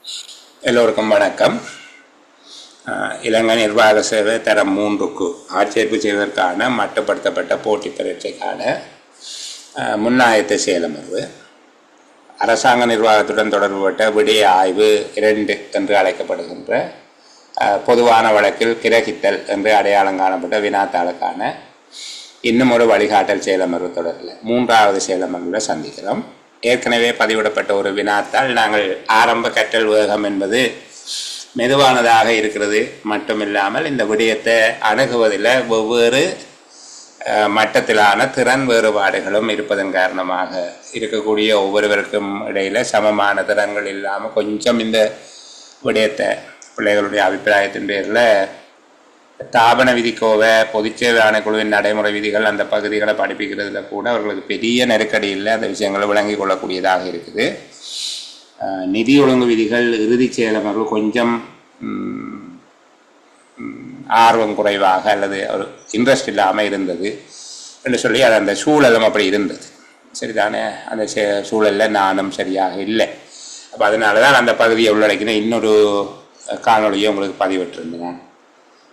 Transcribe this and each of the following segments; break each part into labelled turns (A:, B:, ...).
A: எல்லோருக்கும் வணக்கம். இலங்கை நிர்வாக சேவை தரம் 3க்கு ஆட்சேர்ப்பு செய்வதற்கான மட்டுப்படுத்தப்பட்ட போட்டி பரீட்சைக்கான முன்னாயத்த செயலமர்வு அரசாங்க நிர்வாகத்துடன் தொடர்புபட்ட விடய ஆய்வு 2 என்று அழைக்கப்படுகின்ற பொதுவான வழக்கில் கிரகித்தல் என்று அடையாளம் காணப்பட்ட வினாத்தாளுக்கான இன்னும் ஒரு வழிகாட்டல் செயலமர்வு தொடரில் 3வது செயலமர்வில் சந்திக்கிறோம். ஏற்கனவே பதிவிடப்பட்ட ஒரு வினாத்தால் நாங்கள் ஆரம்ப கற்றல் வேகம் என்பது மெதுவானதாக இருக்கிறது மட்டுமில்லாமல் இந்த விடயத்தை அணுகுவதில் வெவ்வேறு மட்டத்திலான திறன் வேறுபாடுகளும் இருப்பதன் காரணமாக இருக்கக்கூடிய ஒவ்வொருவருக்கும் இடையில் சமமான திறன்கள் இல்லாமல் கொஞ்சம் இந்த விடயத்தை பிள்ளைகளுடைய அபிப்பிராயத்தின் பேரில் தாபன விதிக்கோவை பொதுச்சேவை ஆணைக்குழுவின் நடைமுறை விதிகள் அந்த பகுதிகளை படிப்பிக்கிறதுல கூட அவர்களுக்கு பெரிய நெருக்கடி இல்லை, அந்த விஷயங்களை விளங்கி கொள்ளக்கூடியதாக இருக்குது. நிதி ஒழுங்கு விதிகள் இறுதி செயலமர்வு கொஞ்சம் ஆர்வம் குறைவாக அல்லது ஒரு இன்ட்ரெஸ்ட் இல்லாமல் இருந்தது என்று சொல்லி அது அந்த சூழலும் அப்படி இருந்தது. சரிதானே, அந்த சூழலில் நானும் சரியாக இல்லை. அப்போ அதனால தான் அந்த பகுதியை உள்ளடக்கின இன்னொரு காணொலியை உங்களுக்கு பதிவிட்டிருந்தேன்.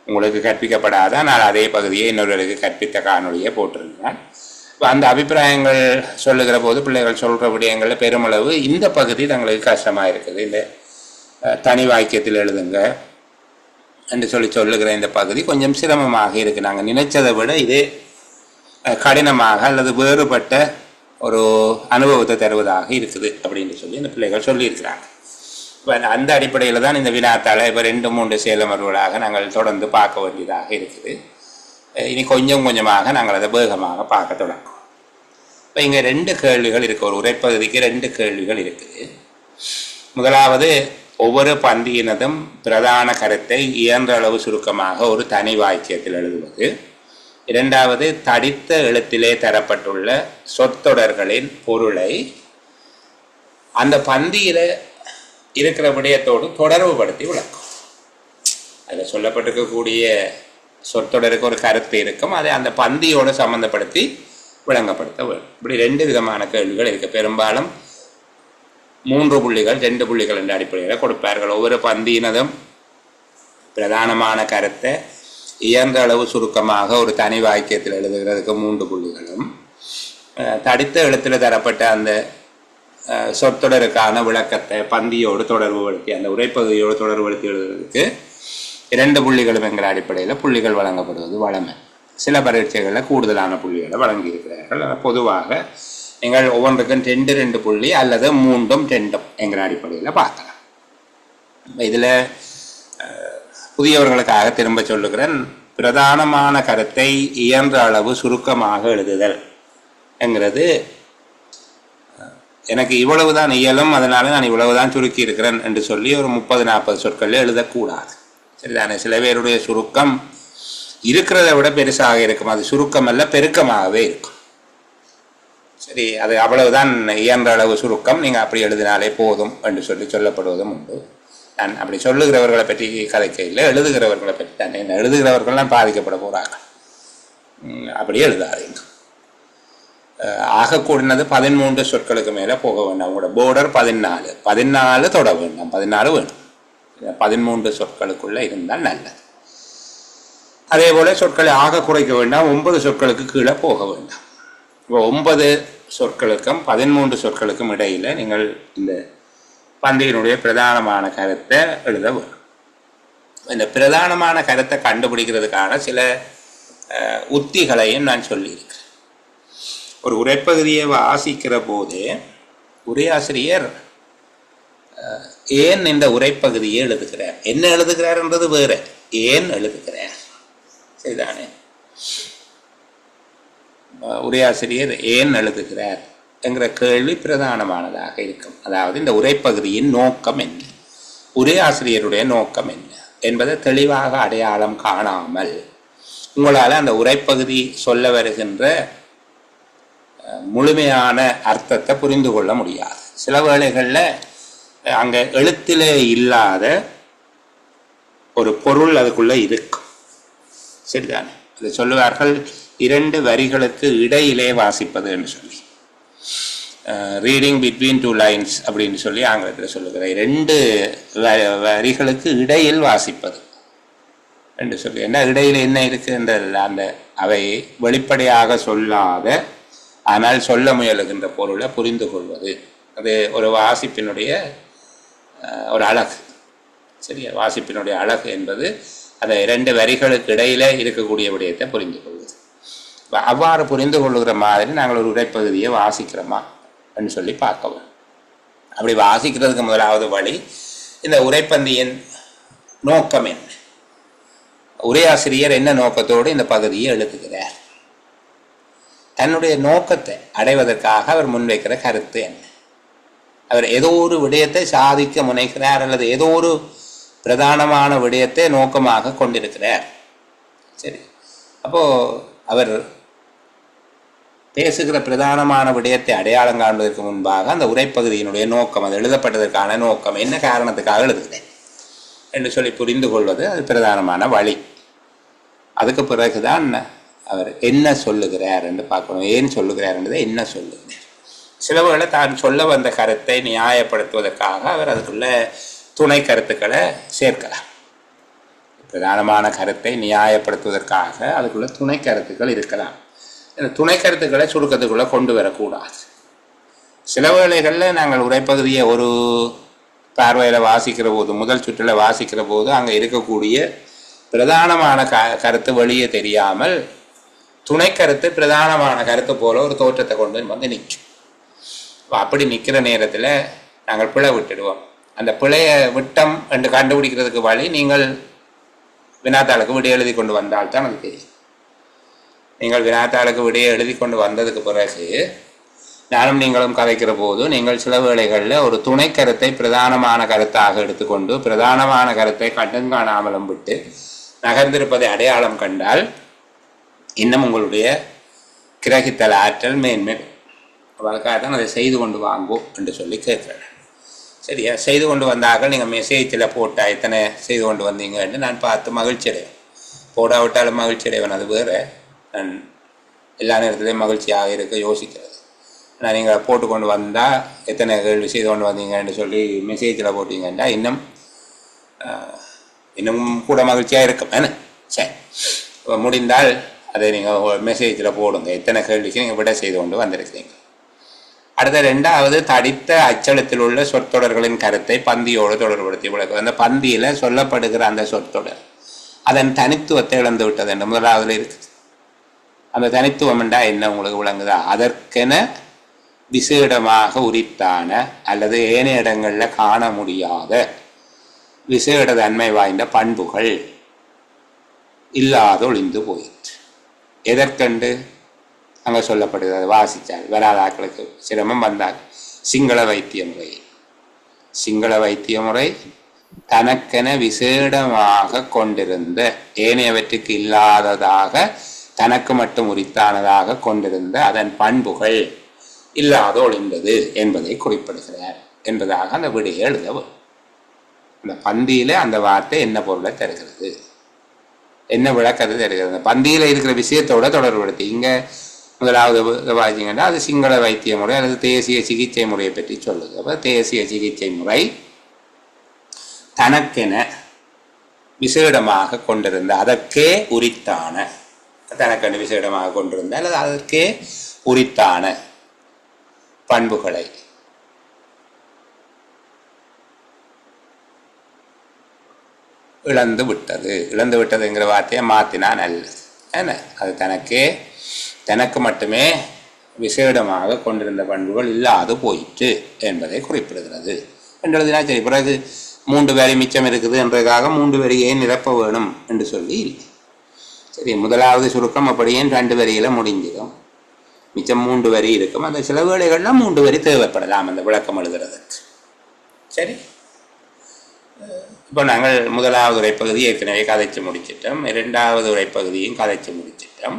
A: உங்களுக்கு கற்பிக்கப்படாத நான் அதே பகுதியை இன்னொருவருக்கு கற்பித்த காணொலியை போட்டிருந்தேன். இப்போ அந்த அபிப்பிராயங்கள் சொல்லுகிற போது பிள்ளைகள் சொல்கிற விடயங்களில் பெருமளவு இந்த பகுதி தங்களுக்கு கஷ்டமாக இருக்குது. இந்த தனி வாக்கியத்தில் எழுதுங்க என்று சொல்லுகிற இந்த பகுதி கொஞ்சம் சிரமமாக இருக்குது. நாங்கள் நினைச்சதை விட இது கடினமாக அல்லது வேறுபட்ட ஒரு அனுபவத்தை தருவதாக இருக்குது அப்படின்னு சொல்லி இந்த பிள்ளைகள் சொல்லியிருக்கிறாங்க. இப்போ அந்த அடிப்படையில் தான் இந்த வினாத்தாளை இப்போ 2-3 செயலமர்வுகளாக நாங்கள் தொடர்ந்து பார்க்க வேண்டியதாக இருக்குது. இனி கொஞ்சம் கொஞ்சமாக நாங்கள் அதை வேகமாக பார்க்க தொடங்குவோம். இப்போ இங்கே 2 கேள்விகள் இருக்குது. ஒரு உரைப்பகுதிக்கு 2 கேள்விகள் இருக்குது. முதலாவது, ஒவ்வொரு பந்தியினதும் பிரதான கருத்தை இயன்ற அளவு சுருக்கமாக ஒரு தனி வாக்கியத்தில் எழுதுவது. 2வது, தடித்த எழுத்திலே தரப்பட்டுள்ள சொற்றொடர்களின் பொருளை அந்த பந்தியில் இருக்கிற விடயத்தோடு தொடர்பு படுத்தி விளக்கும். அதில் சொல்லப்பட்டிருக்கக்கூடிய சொற்றொடருக்கு ஒரு கருத்து இருக்கும், அதை அந்த பந்தியோடு சம்மந்தப்படுத்தி விளங்கப்படுத்த வேண்டும். இப்படி 2 விதமான கேள்விகள் இருக்குது. பெரும்பாலும் 3 புள்ளிகள் 2 புள்ளிகள் என்ற அடிப்படையில் கொடுப்பார்கள். ஒவ்வொரு பந்தியினதும் பிரதானமான கருத்தை இயன்ற அளவு சுருக்கமாக ஒரு தனி வாக்கியத்தில் எழுதுகிறதுக்கு 3 புள்ளிகளும், தடித்த எழுத்தில் தரப்பட்ட அந்த சொற்றொடருக்கான விளக்கத்தை பந்தியோடு தொடர்புபடுத்தி அந்த உரைப்பகுதியோடு தொடர்புபடுத்தி எழுதுறதுக்கு 2 புள்ளிகளும் என்கிற அடிப்படையில் புள்ளிகள் வழங்கப்படுவது வழமை. சில பரீட்சைகளில் கூடுதலான புள்ளிகளை வழங்கியிருக்கிறார்கள். பொதுவாக நீங்கள் ஒவ்வொன்றுக்கும் 2 புள்ளி அல்லது 3-2 என்கிற அடிப்படையில் பார்க்கலாம். இதில் புதியவர்களுக்காக திரும்ப சொல்லுகிறேன், பிரதானமான கருத்தை இயன்ற அளவு சுருக்கமாக எழுதுதல் என்கிறது எனக்கு இவ்வளவுதான் இயலும், அதனால நான் இவ்வளவுதான் சுருக்கி இருக்கிறேன் என்று சொல்லி ஒரு 30-40 சொற்களில் எழுதக்கூடாது. சரிதானே, சில பேருடைய சுருக்கம் இருக்கிறத விட பெருசாக இருக்கும். அது சுருக்கம் அல்ல, பெருக்கமாகவே இருக்கும். சரி, அது அவ்வளவுதான் இயன்ற அளவு சுருக்கம், நீங்கள் அப்படி எழுதினாலே போதும் என்று சொல்லப்படுவதும் உண்டு. நான் அப்படி சொல்லுகிறவர்களை பற்றி கதைக்கையில் எழுதுகிறவர்களை பற்றி தானே, எழுதுகிறவர்கள்லாம் பாதிக்கப்பட போகிறாங்க. அப்படியே எழுதாதீங்க. ஆகக்கூடினது 13 சொற்களுக்கு மேலே போக வேண்டாம். உங்களோட போர்டர் 14 தொட வேண்டாம், 14 வேணும். 13 சொற்களுக்குள்ளே இருந்தால் நல்லது. அதே போல் சொற்களை ஆக குறைக்க வேண்டாம், 9 சொற்களுக்கு கீழே போக வேண்டாம். இப்போ 9 சொற்களுக்கும் 13 சொற்களுக்கும் இடையில் நீங்கள் இந்த பந்தியினுடைய பிரதானமான கருத்தை எழுத வேணும். இந்த பிரதானமான கருத்தை கண்டுபிடிக்கிறதுக்கான சில உத்திகளையும் நான் சொல்லியிருக்கேன். ஒரு உரைப்பகுதியை வாசிக்கிற போதே உரையாசிரியர் ஏன் இந்த உரைப்பகுதியை எழுதுகிறார், என்ன எழுதுகிறார்ன்றது வேற, ஏன் எழுதுகிறார். சரிதானே, உரையாசிரியர் ஏன் எழுதுகிறார் என்கிற கேள்வி பிரதானமானதாக இருக்கும். அதாவது இந்த உரைப்பகுதியின் நோக்கம் என்ன, உரையாசிரியருடைய நோக்கம் என்ன என்பதை தெளிவாக அடையாளம் காணாமல் உங்களால் அந்த உரைப்பகுதி சொல்ல வருகின்ற முழுமையான அர்த்தத்தை புரிந்து கொள்ள முடியாது. சில வேளைகளில் அங்கே எழுத்திலே இல்லாத ஒரு பொருள் அதுக்குள்ளே இருக்கும். சரிதானே, அதை சொல்லுவார்கள் 2 வரிகளுக்கு இடையிலே வாசிப்பது என்று சொல்லி. ரீடிங் பிட்வீன் டூ லைன்ஸ் அப்படின்னு சொல்லி ஆங்கிலத்தில் சொல்லுகிறேன். 2 வரிகளுக்கு இடையில் வாசிப்பது என்று சொல்லி. என்ன இடையில் என்ன இருக்குன்ற அந்த அவை வெளிப்படையாக சொல்லாத ஆனால் சொல்ல முயலுகின்ற பொருளை புரிந்து கொள்வது, அது ஒரு வாசிப்பினுடைய ஒரு அழகு. சரியா? வாசிப்பினுடைய அழகு என்பது அந்த 2 வரிகளுக்கு இடையில இருக்கக்கூடிய விடயத்தை புரிந்து கொள்வது. அவ்வாறு புரிந்து கொள்ளுகிற மாதிரி நாங்கள் ஒரு உரைப்பகுதியை வாசிக்கிறோமா அப்படின்னு சொல்லி பார்க்கவும். அப்படி வாசிக்கிறதுக்கு முதலாவது வழி, இந்த உரைப்பந்தியின் நோக்கம் என்ன, உரையாசிரியர் என்ன நோக்கத்தோடு இந்த பகுதியை எழுதுகிறார், தன்னுடைய நோக்கத்தை அடைவதற்காக அவர் முன்வைக்கிற கருத்து என்ன, அவர் ஏதோ ஒரு விடயத்தை சாதிக்க முனைகிறார் அல்லது ஏதோ ஒரு பிரதானமான விடயத்தை நோக்கமாக கொண்டிருக்கிறார். சரி, அப்போ அவர் பேசுகிற பிரதானமான விடயத்தை அடையாளம் காண்பதற்கு முன்பாக அந்த உரைப்பகுதியினுடைய நோக்கம், அது எழுதப்பட்டதற்கான நோக்கம் என்ன, காரணத்துக்காக எழுதுகிறேன் என்று சொல்லி புரிந்து கொள்வது அது பிரதானமான வழி. அதுக்கு பிறகுதான் அவர் என்ன சொல்லுகிறார் என்று பார்க்கணும். ஏன் சொல்லுகிறார் என்றதை என்ன சொல்லுகிறார். சிலவர்களை தான் சொல்ல வந்த கருத்தை நியாயப்படுத்துவதற்காக அவர் அதுக்குள்ள துணை கருத்துக்களை சேர்க்கலாம். பிரதானமான கருத்தை நியாயப்படுத்துவதற்காக அதுக்குள்ள துணை கருத்துக்கள் இருக்கலாம். இந்த துணை கருத்துக்களை சுருக்கத்துக்குள்ளே கொண்டு வரக்கூடாது. சில வேளைகளில் நாங்கள் உரைப்பகுதியை ஒரு பார்வையில் வாசிக்கிற போது, முதல் சுற்றில் வாசிக்கிற போது அங்கே இருக்கக்கூடிய பிரதானமான கருத்து வெளியே தெரியாமல் துணை கருத்து பிரதானமான கருத்து போல ஒரு தோற்றத்தை கொண்டு வந்து நிற்கும். அப்படி நிற்கிற நேரத்தில் நாங்கள் பிழை விட்டுடுவோம். அந்த பிழையை விட்டம் என்று கண்டுபிடிக்கிறதுக்கு வழி, நீங்கள் வினாத்தாளுக்கு விடையை எழுதி கொண்டு வந்தால்தான் அது தெரியும். நீங்கள் வினாத்தாளுக்கு விடையை எழுதி கொண்டு வந்ததுக்கு பிறகு நானும் நீங்களும் கதைக்கிற போது நீங்கள் சில வேளைகளில் ஒரு துணை கருத்தை பிரதானமான கருத்தாக எடுத்துக்கொண்டு பிரதானமான கருத்தை கண்டும் காணாமலும் விட்டு நகர்ந்திருப்பதை அடையாளம் கண்டால் இன்னும் உங்களுடைய கிரகித்தல் ஆற்றல் மேன்மேல். அதுக்காக தான் அதை செய்து கொண்டு வாங்கோ என்று சொல்லி கேட்குறேன். சரியா? செய்து கொண்டு வந்தார்கள் நீங்கள் மெசேஜில் போட்டால் எத்தனை செய்து கொண்டு வந்தீங்கன்னு நான் பார்த்து மகிழ்ச்சி அடைவேன். போடாவிட்டாலும் மகிழ்ச்சி அடைவேன், அது வேறு. நான் எல்லா நேரத்துலேயும் மகிழ்ச்சியாக இருக்க யோசிக்கிறது. ஆனால் நீங்கள் போட்டு கொண்டு வந்தால் எத்தனை கேள்வி செய்து கொண்டு வந்தீங்கன்னு சொல்லி மெசேஜில் போட்டிங்கன்னா இன்னும் கூட மகிழ்ச்சியாக இருக்கும். என்ன சரி, முடிந்தால் அதை நீங்கள் மெசேஜில் போடுங்க, எத்தனை கேள்விக்கு நீங்கள் விட செய்து கொண்டு வந்திருக்கிறீங்க. அடுத்த 2வது, தடித்த அச்சலத்தில் உள்ள சொற்றொடர்களின் கருத்தை பந்தியோடு தொடர்படுத்தி விளக்கு. அந்த பந்தியில் சொல்லப்படுகிற அந்த சொற்றொடர் அதன் தனித்துவத்தை இழந்து விட்டது என்று முதலாவதுல இருக்குது. அந்த தனித்துவம் என்றா என்ன உங்களுக்கு விளங்குதா? அதற்கென விசேடமாக உரித்தான அல்லது ஏனைய இடங்களில் காண முடியாத விசேட தன்மை வாய்ந்த பண்புகள் இல்லாத ஒளிந்து போயிற்று. எதற்கண்டு அங்கே சொல்லப்படுகிறது, வாசித்தால் வராத ஆக்களுக்கு சிரமம் வந்தால் சிங்கள வைத்திய முறை. சிங்கள வைத்திய முறை தனக்கென விசேடமாக கொண்டிருந்த, ஏனையவற்றுக்கு இல்லாததாக தனக்கு மட்டும் உரித்தானதாக கொண்டிருந்த அதன் பண்புகள் இல்லாத ஒளிந்தது என்பதை குறிப்பிடுகிறார் என்பதாக அந்த விடையை எழுதவும். அந்த பந்தியில் அந்த வார்த்தை என்ன பொருளை தருகிறது, என்ன விளக்கத்தை தருகிறது, அந்த பந்தியில் இருக்கிற விஷயத்தோட தொடர்புபடுத்தி. இங்கே முதலாவது வாசிங்கன்னா அது சிங்கள வைத்திய முறை அல்லது தேசிய சிகிச்சை முறையை பற்றி சொல்லுது. அப்போ தேசிய சிகிச்சை முறை தனக்கென விசேடமாக கொண்டிருந்த, அதற்கே உரித்தான, தனக்கென விசேடமாக கொண்டிருந்த அல்லது அதற்கே உரித்தான பண்புகளை இழந்து விட்டது. இழந்து விட்டதுங்கிற வார்த்தையை மாற்றினா நல்லது. ஏன்னா அது தனக்கு மட்டுமே விசேடமாக கொண்டிருந்த பண்புகள் இல்லாது போயிற்று என்பதை குறிப்பிடுகிறது என்றதுனா சரி. பிறகு 3 வரி மிச்சம் இருக்குது என்றதுக்காக 3 வரியை நிரப்ப வேணும் என்று சொல்லி இல்லை. சரி, முதலாவது சுருக்கம் அப்படியே 2 வரியில் முடிஞ்சிடும். மிச்சம் 3 வரி இருக்கும். அந்த சில வேளைகள்லாம் 3 வரி தேவைப்படலாம் அந்த விளக்கம் எழுதுறதுக்கு. சரி, இப்போ நாங்கள் முதலாவது உரைப்பகுதி ஏற்கனவே கதைச்சு முடிச்சிட்டோம். 2வது உரைப்பகுதியும் கதைச்சு முடிச்சிட்டோம்.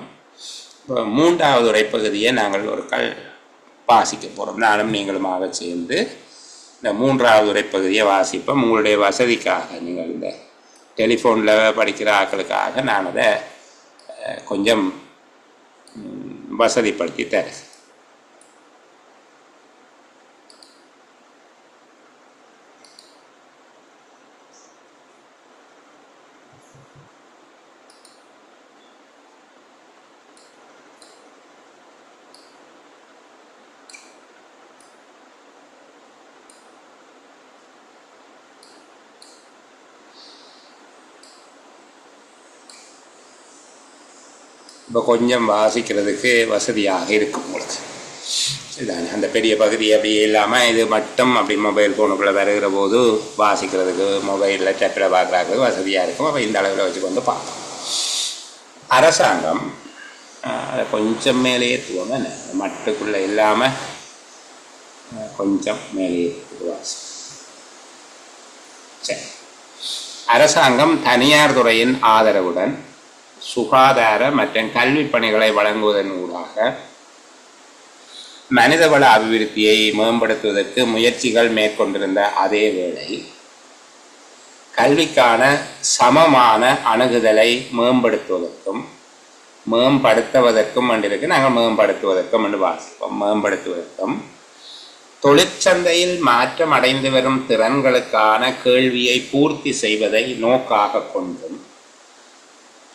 A: இப்போ 3வது உரைப்பகுதியை நாங்கள் ஒரு வாசிக்க போகிறோம். நானும் நீங்களுமாக சேர்ந்து இந்த 3வது உரைப்பகுதியை வாசிப்போம். உங்களுடைய வசதிக்காக, நீங்கள் இந்த டெலிஃபோனில் படிக்கிற ஆட்களுக்காக நான் அதை கொஞ்சம் வசதிப்படுத்தி தரேன். இப்போ கொஞ்சம் வாசிக்கிறதுக்கு வசதியாக இருக்கும் உங்களுக்கு. இதுதானே அந்த பெரிய பகுதி அப்படி இல்லாமல் இது மட்டும் அப்படி மொபைல் ஃபோனுக்குள்ளே வருகிற போது வாசிக்கிறதுக்கு மொபைலில் டெப்பில் பார்க்குறதுக்கு வசதியாக இருக்கும். அப்போ இந்த அளவில் வச்சுக்கொண்டு பார்ப்போம். அரசாங்கம் அதை கொஞ்சம் மேலே ஏற்றுவோம், என்ன மட்டுக்குள்ளே இல்லாமல் கொஞ்சம் மேலே வாசி. சரி. அரசாங்கம் தனியார் துறையின் ஆதரவுடன் சுகாதார மற்றும் கல்வி பணிகளை வழங்குவதன் ஊடாக மனிதவள அபிவிருத்தியை மேம்படுத்துவதற்கு முயற்சிகள் மேற்கொண்டிருந்த அதே வேளை கல்விக்கான சமமான அணுகுதலை மேம்படுத்துவதற்கும் என்றிருக்கு. நாங்கள் மேம்படுத்துவதற்கும் என்று வாசிப்போம். மேம்படுத்துவதற்கும் தொழிற்சந்தையில் மாற்றம் அடைந்து வரும் திறன்களுக்கான கேள்வியை பூர்த்தி செய்வதை நோக்காக கொண்டும்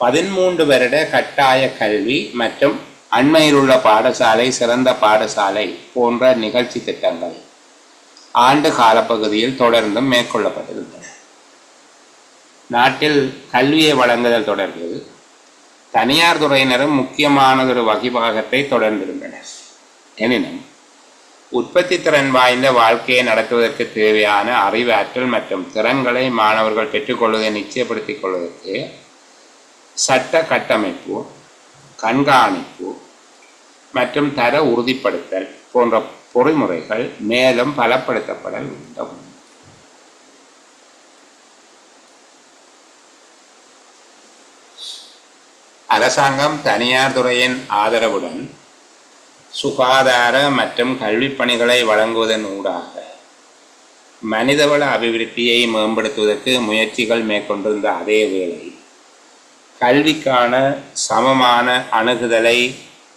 A: 13 வருட கட்டாய கல்வி மற்றும் அண்மையில் உள்ள பாடசாலை, சிறந்த பாடசாலை போன்ற நிகழ்ச்சி திட்டங்கள் ஆண்டு காலப்பகுதியில் தொடர்ந்தும் மேற்கொள்ளப்பட்டிருந்தன. நாட்டில் கல்வியை வழங்குதல் தொடர்பில் தனியார் துறையினரும் முக்கியமானதொரு வகிபாகத்தை தொடர்ந்திருந்தனர். எனினும் உற்பத்தி திறன் வாய்ந்த வாழ்க்கையை நடத்துவதற்கு தேவையான அறிவாற்றல் மற்றும் திறன்களை மாணவர்கள் பெற்றுக்கொள்வதை நிச்சயப்படுத்திக் கொள்வதற்கு சட்ட கட்டமைப்பு, கண்காணிப்பு மற்றும் தர உறுதிப்படுத்தல் போன்ற பொறிமுறைகள் மேலும் பலப்படுத்தப்பட வேண்டும். அரசாங்கம் தனியார் துறையின் ஆதரவுடன் சுகாதார மற்றும் கல்வி பணிகளை வழங்குவதன் ஊடாக மனிதவள அபிவிருத்தியை மேம்படுத்துவதற்கு முயற்சிகள் மேற்கொண்டிருந்த அதே வேளை கல்விக்கான சமமான அணுகுதலை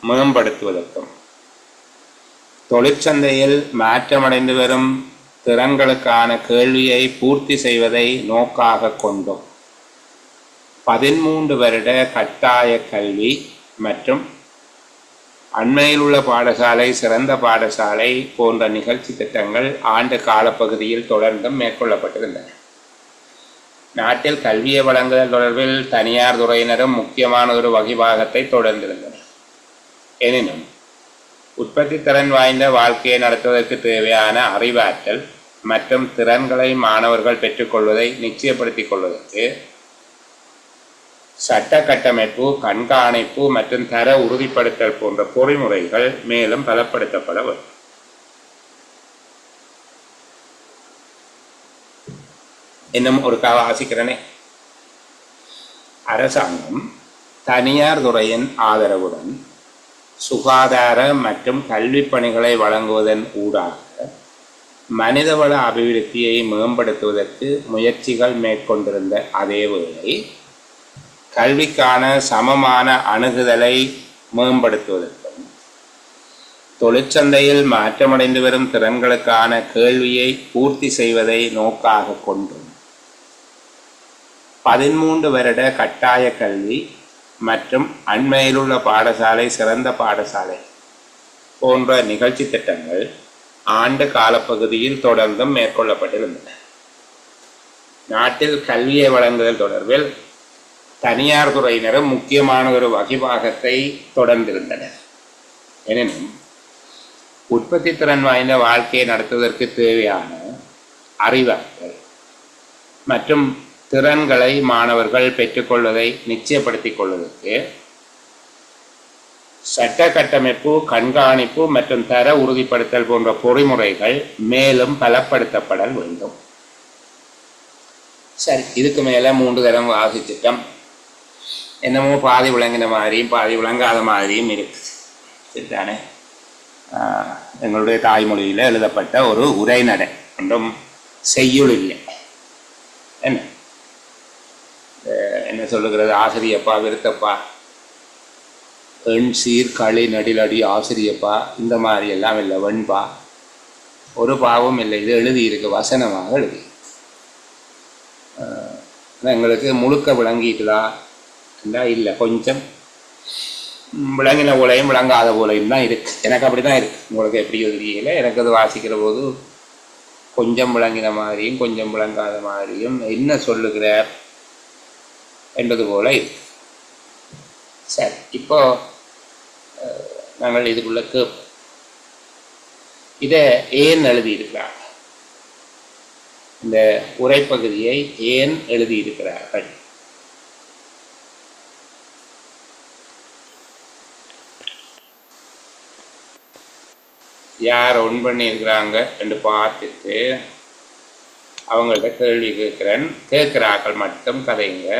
A: மேம்படுத்துவதற்கும் தொழிற்சந்தையில் மாற்றமடைந்து வரும் திறன்களுக்கான கேள்வியை பூர்த்தி செய்வதை நோக்காக கொண்டும் 13 வருட கட்டாய கல்வி மற்றும் அண்மையில் உள்ள பாடசாலை, சிறந்த பாடசாலை போன்ற நிகழ்ச்சி திட்டங்கள் ஆண்டு காலப்பகுதியில் தொடர்ந்தும் மேற்கொள்ளப்பட்டிருந்தன. நாட்டில் கல்வியை வழங்குதல் தொடர்பில் தனியார் துறையினரும் முக்கியமான ஒரு வகிபாகத்தை தொடர்ந்திருந்தனர். எனினும் உற்பத்தி திறன் வாய்ந்த வாழ்க்கையை நடத்துவதற்கு தேவையான அறிவாற்றல் மற்றும் திறன்களை மாணவர்கள் பெற்றுக்கொள்வதை நிச்சயப்படுத்திக் கொள்வதற்கு சட்ட கட்டமைப்பு, கண்காணிப்பு மற்றும் தர உறுதிப்படுத்தல் போன்ற பொறிமுறைகள் மேலும் பலப்படுத்தப்பட வேண்டும். இன்னும் ஒரு வாசிக்கிறனே. அரசாங்கம் தனியார் துறையின் ஆதரவுடன் சுகாதார மற்றும் கல்வி பணிகளை வழங்குவதன் ஊடாக மனிதவள அபிவிருத்தியை மேம்படுத்துவதற்கு முயற்சிகள் மேற்கொண்டிருந்த அதே வேளை கல்விக்கான சமமான அணுகுதலை மேம்படுத்துவதற்கும் தொழிற்சந்தையில் மாற்றமடைந்து வரும் திறன்களுக்கான கேள்வியை பூர்த்தி செய்வதை நோக்காக கொண்டும் 13 வருட கட்டாய கல்வி மற்றும் அண்மையிலுள்ள பாடசாலை, சிறந்த பாடசாலை போன்ற நிகழ்ச்சி திட்டங்கள் ஆண்டு காலப்பகுதியில் தொடர்ந்தும் மேற்கொள்ளப்பட்டிருந்தன. நாட்டில் கல்வியை வழங்குதல் தொடர்பில் தனியார் துறையினரும் முக்கியமான ஒரு வகிபாகத்தை தொடர்ந்திருந்தனர். எனினும் உற்பத்தி திறன் வாய்ந்த வாழ்க்கையை நடத்துவதற்கு தேவையான அறிவாற்றல் மற்றும் திறன்களை மாணவர்கள் பெற்றுக்கொள்வதை நிச்சயப்படுத்திக் கொள்வதற்கு சட்ட கட்டமைப்பு, கண்காணிப்பு மற்றும் தர உறுதிப்படுத்தல் போன்ற பொறிமுறைகள் மேலும் பலப்படுத்தப்பட வேண்டும். சரி, இதுக்கு மேலே 3 தரம் வாசிச்சிட்டம். என்னமோ பாதி விளங்கின மாதிரியும் பாதி விளங்காத மாதிரியும் இருக்குது. சரிதானே? எங்களுடைய தாய்மொழியில் எழுதப்பட்ட ஒரு உரைநடை ஒன்றும் செய்யுள் இல்லை. என்ன சொல்லுகிறது? ஆசிரியப்பா, விருத்தப்பா, எண் சீர் களி நடிலடி ஆசிரியப்பா, இந்த மாதிரி எல்லாம் இல்லை. வெண்பா, ஒரு பாவம் இல்லை. இது எழுதியிருக்கு, வசனமாக எழுதி. எங்களுக்கு முழுக்க விளங்கிட்டுதா இல்லை, கொஞ்சம் விளங்கின போலையும் விளங்காத போலையும் தான் இருக்குது. எனக்கு அப்படி தான் இருக்குது. உங்களுக்கு எப்படி தெரியல. எனக்கு அது வாசிக்கிற போது கொஞ்சம் விளங்கின மாதிரியும் கொஞ்சம் விளங்காத மாதிரியும் என்ன சொல்லுகிறார் என்பது போல இருக்கு. சரி, இப்போ நாங்கள் இதுக்குள்ள கேட்போம். இதை ஏன் எழுதியிருக்கிறார்? இந்த உரைப்பகுதியை ஏன் எழுதியிருக்கிறார்கள்? யார் ஒன் பண்ணியிருக்கிறாங்க என்று பார்த்துட்டு அவங்கள்ட்ட கேள்வி கேட்குறேன். கேட்குறாக்கள் மட்டும் கதைங்க.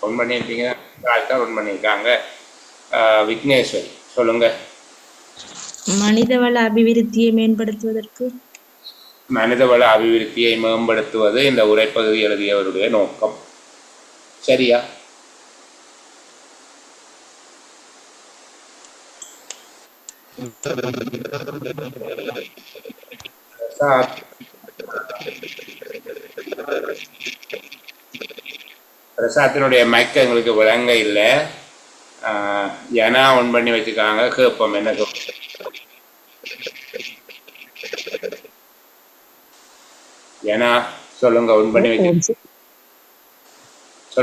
A: ஒன் பண்ணியிருக்கீங்க, ஆட்கள் ஒன் பண்ணியிருக்காங்க. விக்னேஸ்வரி சொல்லுங்க.
B: மனிதவள அபிவிருத்தியை மேம்படுத்துவதற்கு.
A: மனிதவள அபிவிருத்தியை மேம்படுத்துவது இந்த உரைப்பகுதி எழுதியவருடைய நோக்கம். சரியா? பிரசாத்தினுடைய மைக்க எங்களுக்கு விளங்க இல்லை. ஏன்னா ஒன் பண்ணி வச்சுக்காங்க. கேட்போம் என்ன ஏன்னா சொல்லுங்க. ஒன் பண்ணி வச்சு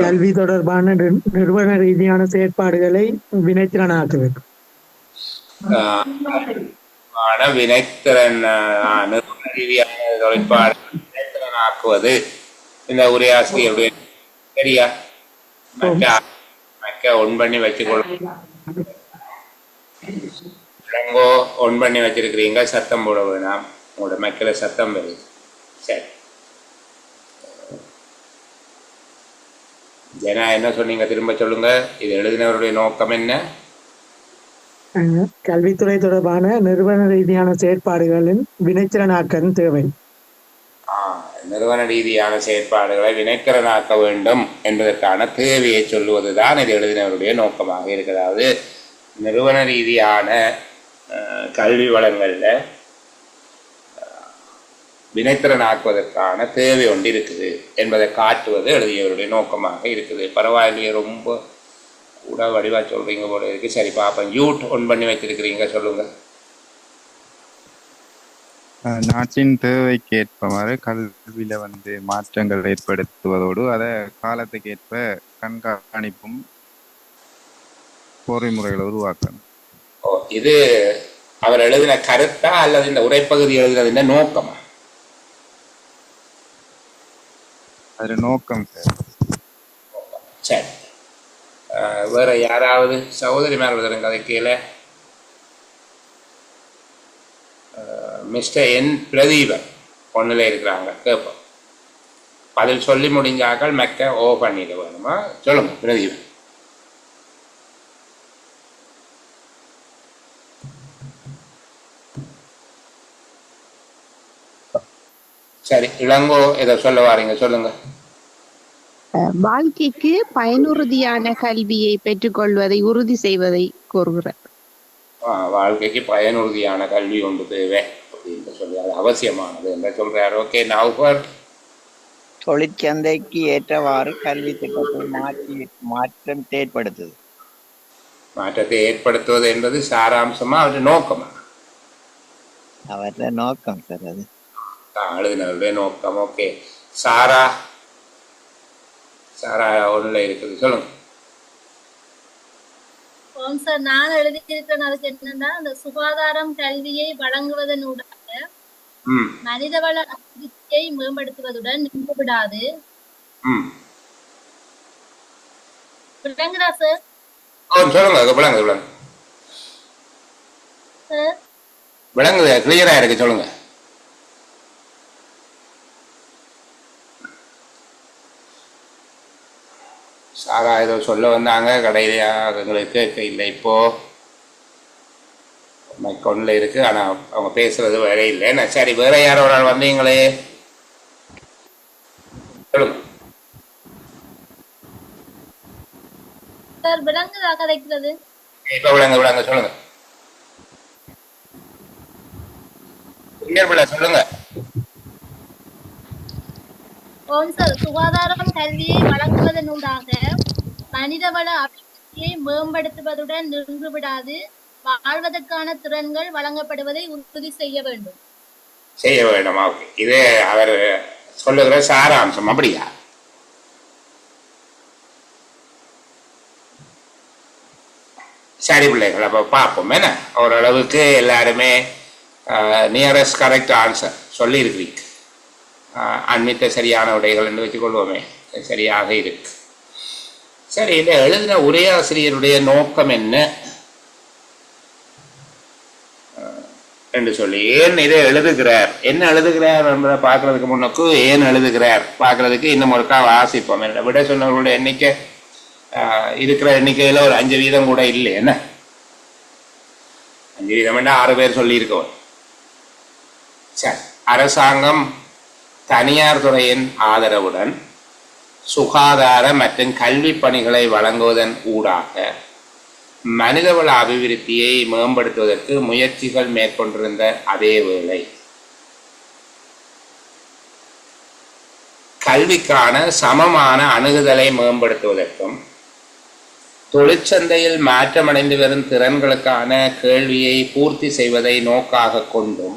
C: கல்வி தொடர்பான நிறுவன ரீதியான செயற்பாடுகளை வினைத்திறனாக்குவது.
A: வினைத்திறன் நிறுவன ரீதியான தொழிற்பாடு வினைத்திறனாக்குவது இந்த உரையாசிரியருடைய. சரியா? மக்க ஒன் பண்ணி வச்சுக்கொள்ள. இளங்கோ ஒன் பண்ணி வச்சிருக்கிறீங்க. சத்தம் போட வேணாம். உங்களோட மக்களை சத்தம் வருது. சரி, ஜனா என்ன சொன்னீங்க? திரும்ப சொல்லுங்க. இது எழுதினவருடைய நோக்கம் என்ன?
C: கல்வித்துறை தொடர்பான நிறுவன ரீதியான செயற்பாடுகளின் வினைத்திறனாக்கல் தேவை.
A: நிறுவன ரீதியான செயற்பாடுகளை வினைத்திறனாக்க வேண்டும் என்பதற்கான தேவையை சொல்லுவதுதான் இது எழுதினவருடைய நோக்கமாக இருக்கிறது. அதாவது நிறுவன ரீதியான கல்வி வளங்களில் வினைத்திறனாக்குவதற்கான தேவை ஒன்று இருக்குது என்பதை காட்டுவது எழுதியவருடைய நோக்கமாக இருக்குது. பரவாயில்லையே, ரொம்ப கூட வடிவா சொல்றீங்க போல இருக்கு. சரி பாப்போம். யூட் ஒன் பண்ணி வச்சிருக்கிறீங்க, சொல்லுங்க.
D: நாட்டின் தேவைக்கு ஏற்பவாறு கல்வியில மாற்றங்கள் ஏற்படுத்துவதோடு அதை காலத்துக்கு ஏற்ப கண்காணிப்பும் பொறிமுறைகளை உருவாக்கணும்.
A: இது அவர் எழுதின கருத்தா அல்லது இந்த உரைப்பகுதி எழுதுனது நோக்கமா?
D: அது நோக்கம் சார்.
A: சரி, வேற யாராவது சகோதரி மேல கதை கீழே? மிஸ்டர் என் பிரதீபன் ஒன்றில் இருக்கிறாங்க. கேட்போம். பதில் சொல்லி முடிஞ்சாக்கள் மெக்க ஓ பண்ணிட வேணுமா? சொல்லுங்க பிரதீபன். சரி, இளங்கோ இதை சொல்ல வாரீங்க, சொல்லுங்க.
E: வாழ்க்கைக்கு பயனுறுதியான கல்வியை பெற்றுக்கொள்வதை உறுதி செய்வதை கூறுகிறார்.
A: வாழ்க்கைக்கு பயனுறுதியான கல்வி ஒன்று தேவை அப்படின்னு சொல்லி அது அவசியமானது என்று சொல்றாரு. ஓகே, நவ்
F: தொழிற்சந்தைக்கு ஏற்றவாறு கல்வி திட்டத்தை மாற்றத்தை
A: ஏற்படுத்துவது என்பது சாராம்சமா அவருடைய நோக்கமா?
F: அவருடைய நோக்கம் சார். அது
A: எழுதினருடைய நோக்கம். ஓகே, சாரா ஒண்ணுல இருக்குது, சொல்லுங்க.
B: சார், நான் எழுதியிருக்கிறேன். அதுக்கு என்னன்னா, அந்த சுகாதாரம் கல்வியை வழங்குவதனூடாக மனிதவள அபிவிருத்தியை மேம்படுத்துவதுடன் நின்று விடாது. விளங்குதா சார்?
A: சொல்லுங்க. விளங்குது, கிளியரா இருக்கு, சொல்லுங்க. சாரா ஏதோ சொல்ல வந்தாங்க, கடையிலையா எங்களுக்கு இல்லை. இப்போ மைக்கொன்ல இருக்கு, ஆனா அவங்க பேசுறது வேற இல்லை. சரி, வேற யாரோ ஒரு ஆள் வந்தீங்களே, சொல்லுங்க.
B: சார், விளங்குதா கதைக்கிறது?
A: இப்ப விளங்க சொல்லுங்க. சொல்லுங்க.
B: சுகாதாரம் கல்வியை வழங்குவதனூடாக மனிதவள அபிவிருத்தியை மேம்படுத்துவதுடன் நின்று விடாது, வாழ்வதற்கான திறன்கள் வழங்கப்படுவதை உறுதி செய்ய வேண்டும்.
A: இது அவர் சொல்லுகிற சாராம்சம். அப்படியா? சரி பிள்ளைகள், அப்போ பார்ப்போம் என்ன. ஓரளவுக்கு எல்லாருமே நியரஸ்ட் கரெக்ட் ஆன்சர் சொல்லியிருக்கிறீங்க. அண்மித்த சரியான உடைகள் என்று வச்சுக்கொள்வோமே, சரியாக இருக்கு. சரி, இந்த எழுதின உரையாசிரியருடைய நோக்கம் என்ன என்று சொல்லி, ஏன் இதை எழுதுகிறார், என்ன எழுதுகிறார் என்பதை பார்க்கறதுக்கு முன்னுக்கு ஏன் எழுதுகிறார் பார்க்கறதுக்கு இன்னும் ஒருக்கா வாசிப்போம். என்ன விட சொன்னவர்களுடைய எண்ணிக்கை இருக்கிற எண்ணிக்கையில் ஒரு 5 வீதம் கூட இல்லை. என்ன 5 வீதம் 6 பேர் சொல்லியிருக்கோம். சரி, அரசாங்கம் தனியார் துறையின் ஆதரவுடன் சுகாதார மற்றும் கல்வி பணிகளை வழங்குவதன் ஊடாக மனிதவள அபிவிருத்தியை மேம்படுத்துவதற்கு முயற்சிகள் மேற்கொண்டிருந்த அதே வேளை கல்விக்கான சமமான அணுகுதலை மேம்படுத்துவதற்கும் தொழிற்சந்தையில் மாற்றமடைந்து வரும் திறன்களுக்கான கேள்வியை பூர்த்தி செய்வதை நோக்காக கொண்டும்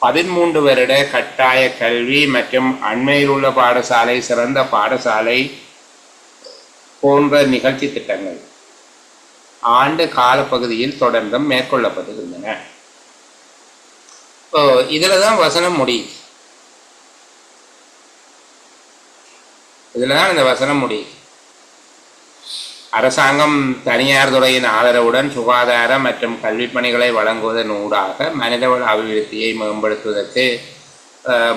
A: 13 வருட கட்டாய கல்வி மற்றும் அண்மையில் உள்ள பாடசாலை, சிறந்த பாடசாலை போன்ற நிகழ்ச்சி திட்டங்கள் ஆண்டு காலப்பகுதியில் தொடர்ந்தும் மேற்கொள்ளப்பட்டிருந்தன. இதுல தான் வசனம் முடியுது. இதுல தான் இந்த வசனம் முடியுது. அரசாங்கம் தனியார் துறையின் ஆதரவுடன் சுகாதார மற்றும் கல்வி பணிகளை வழங்குவதன் ஊடாக மனிதவள அபிவிருத்தியை மேம்படுத்துவதற்கு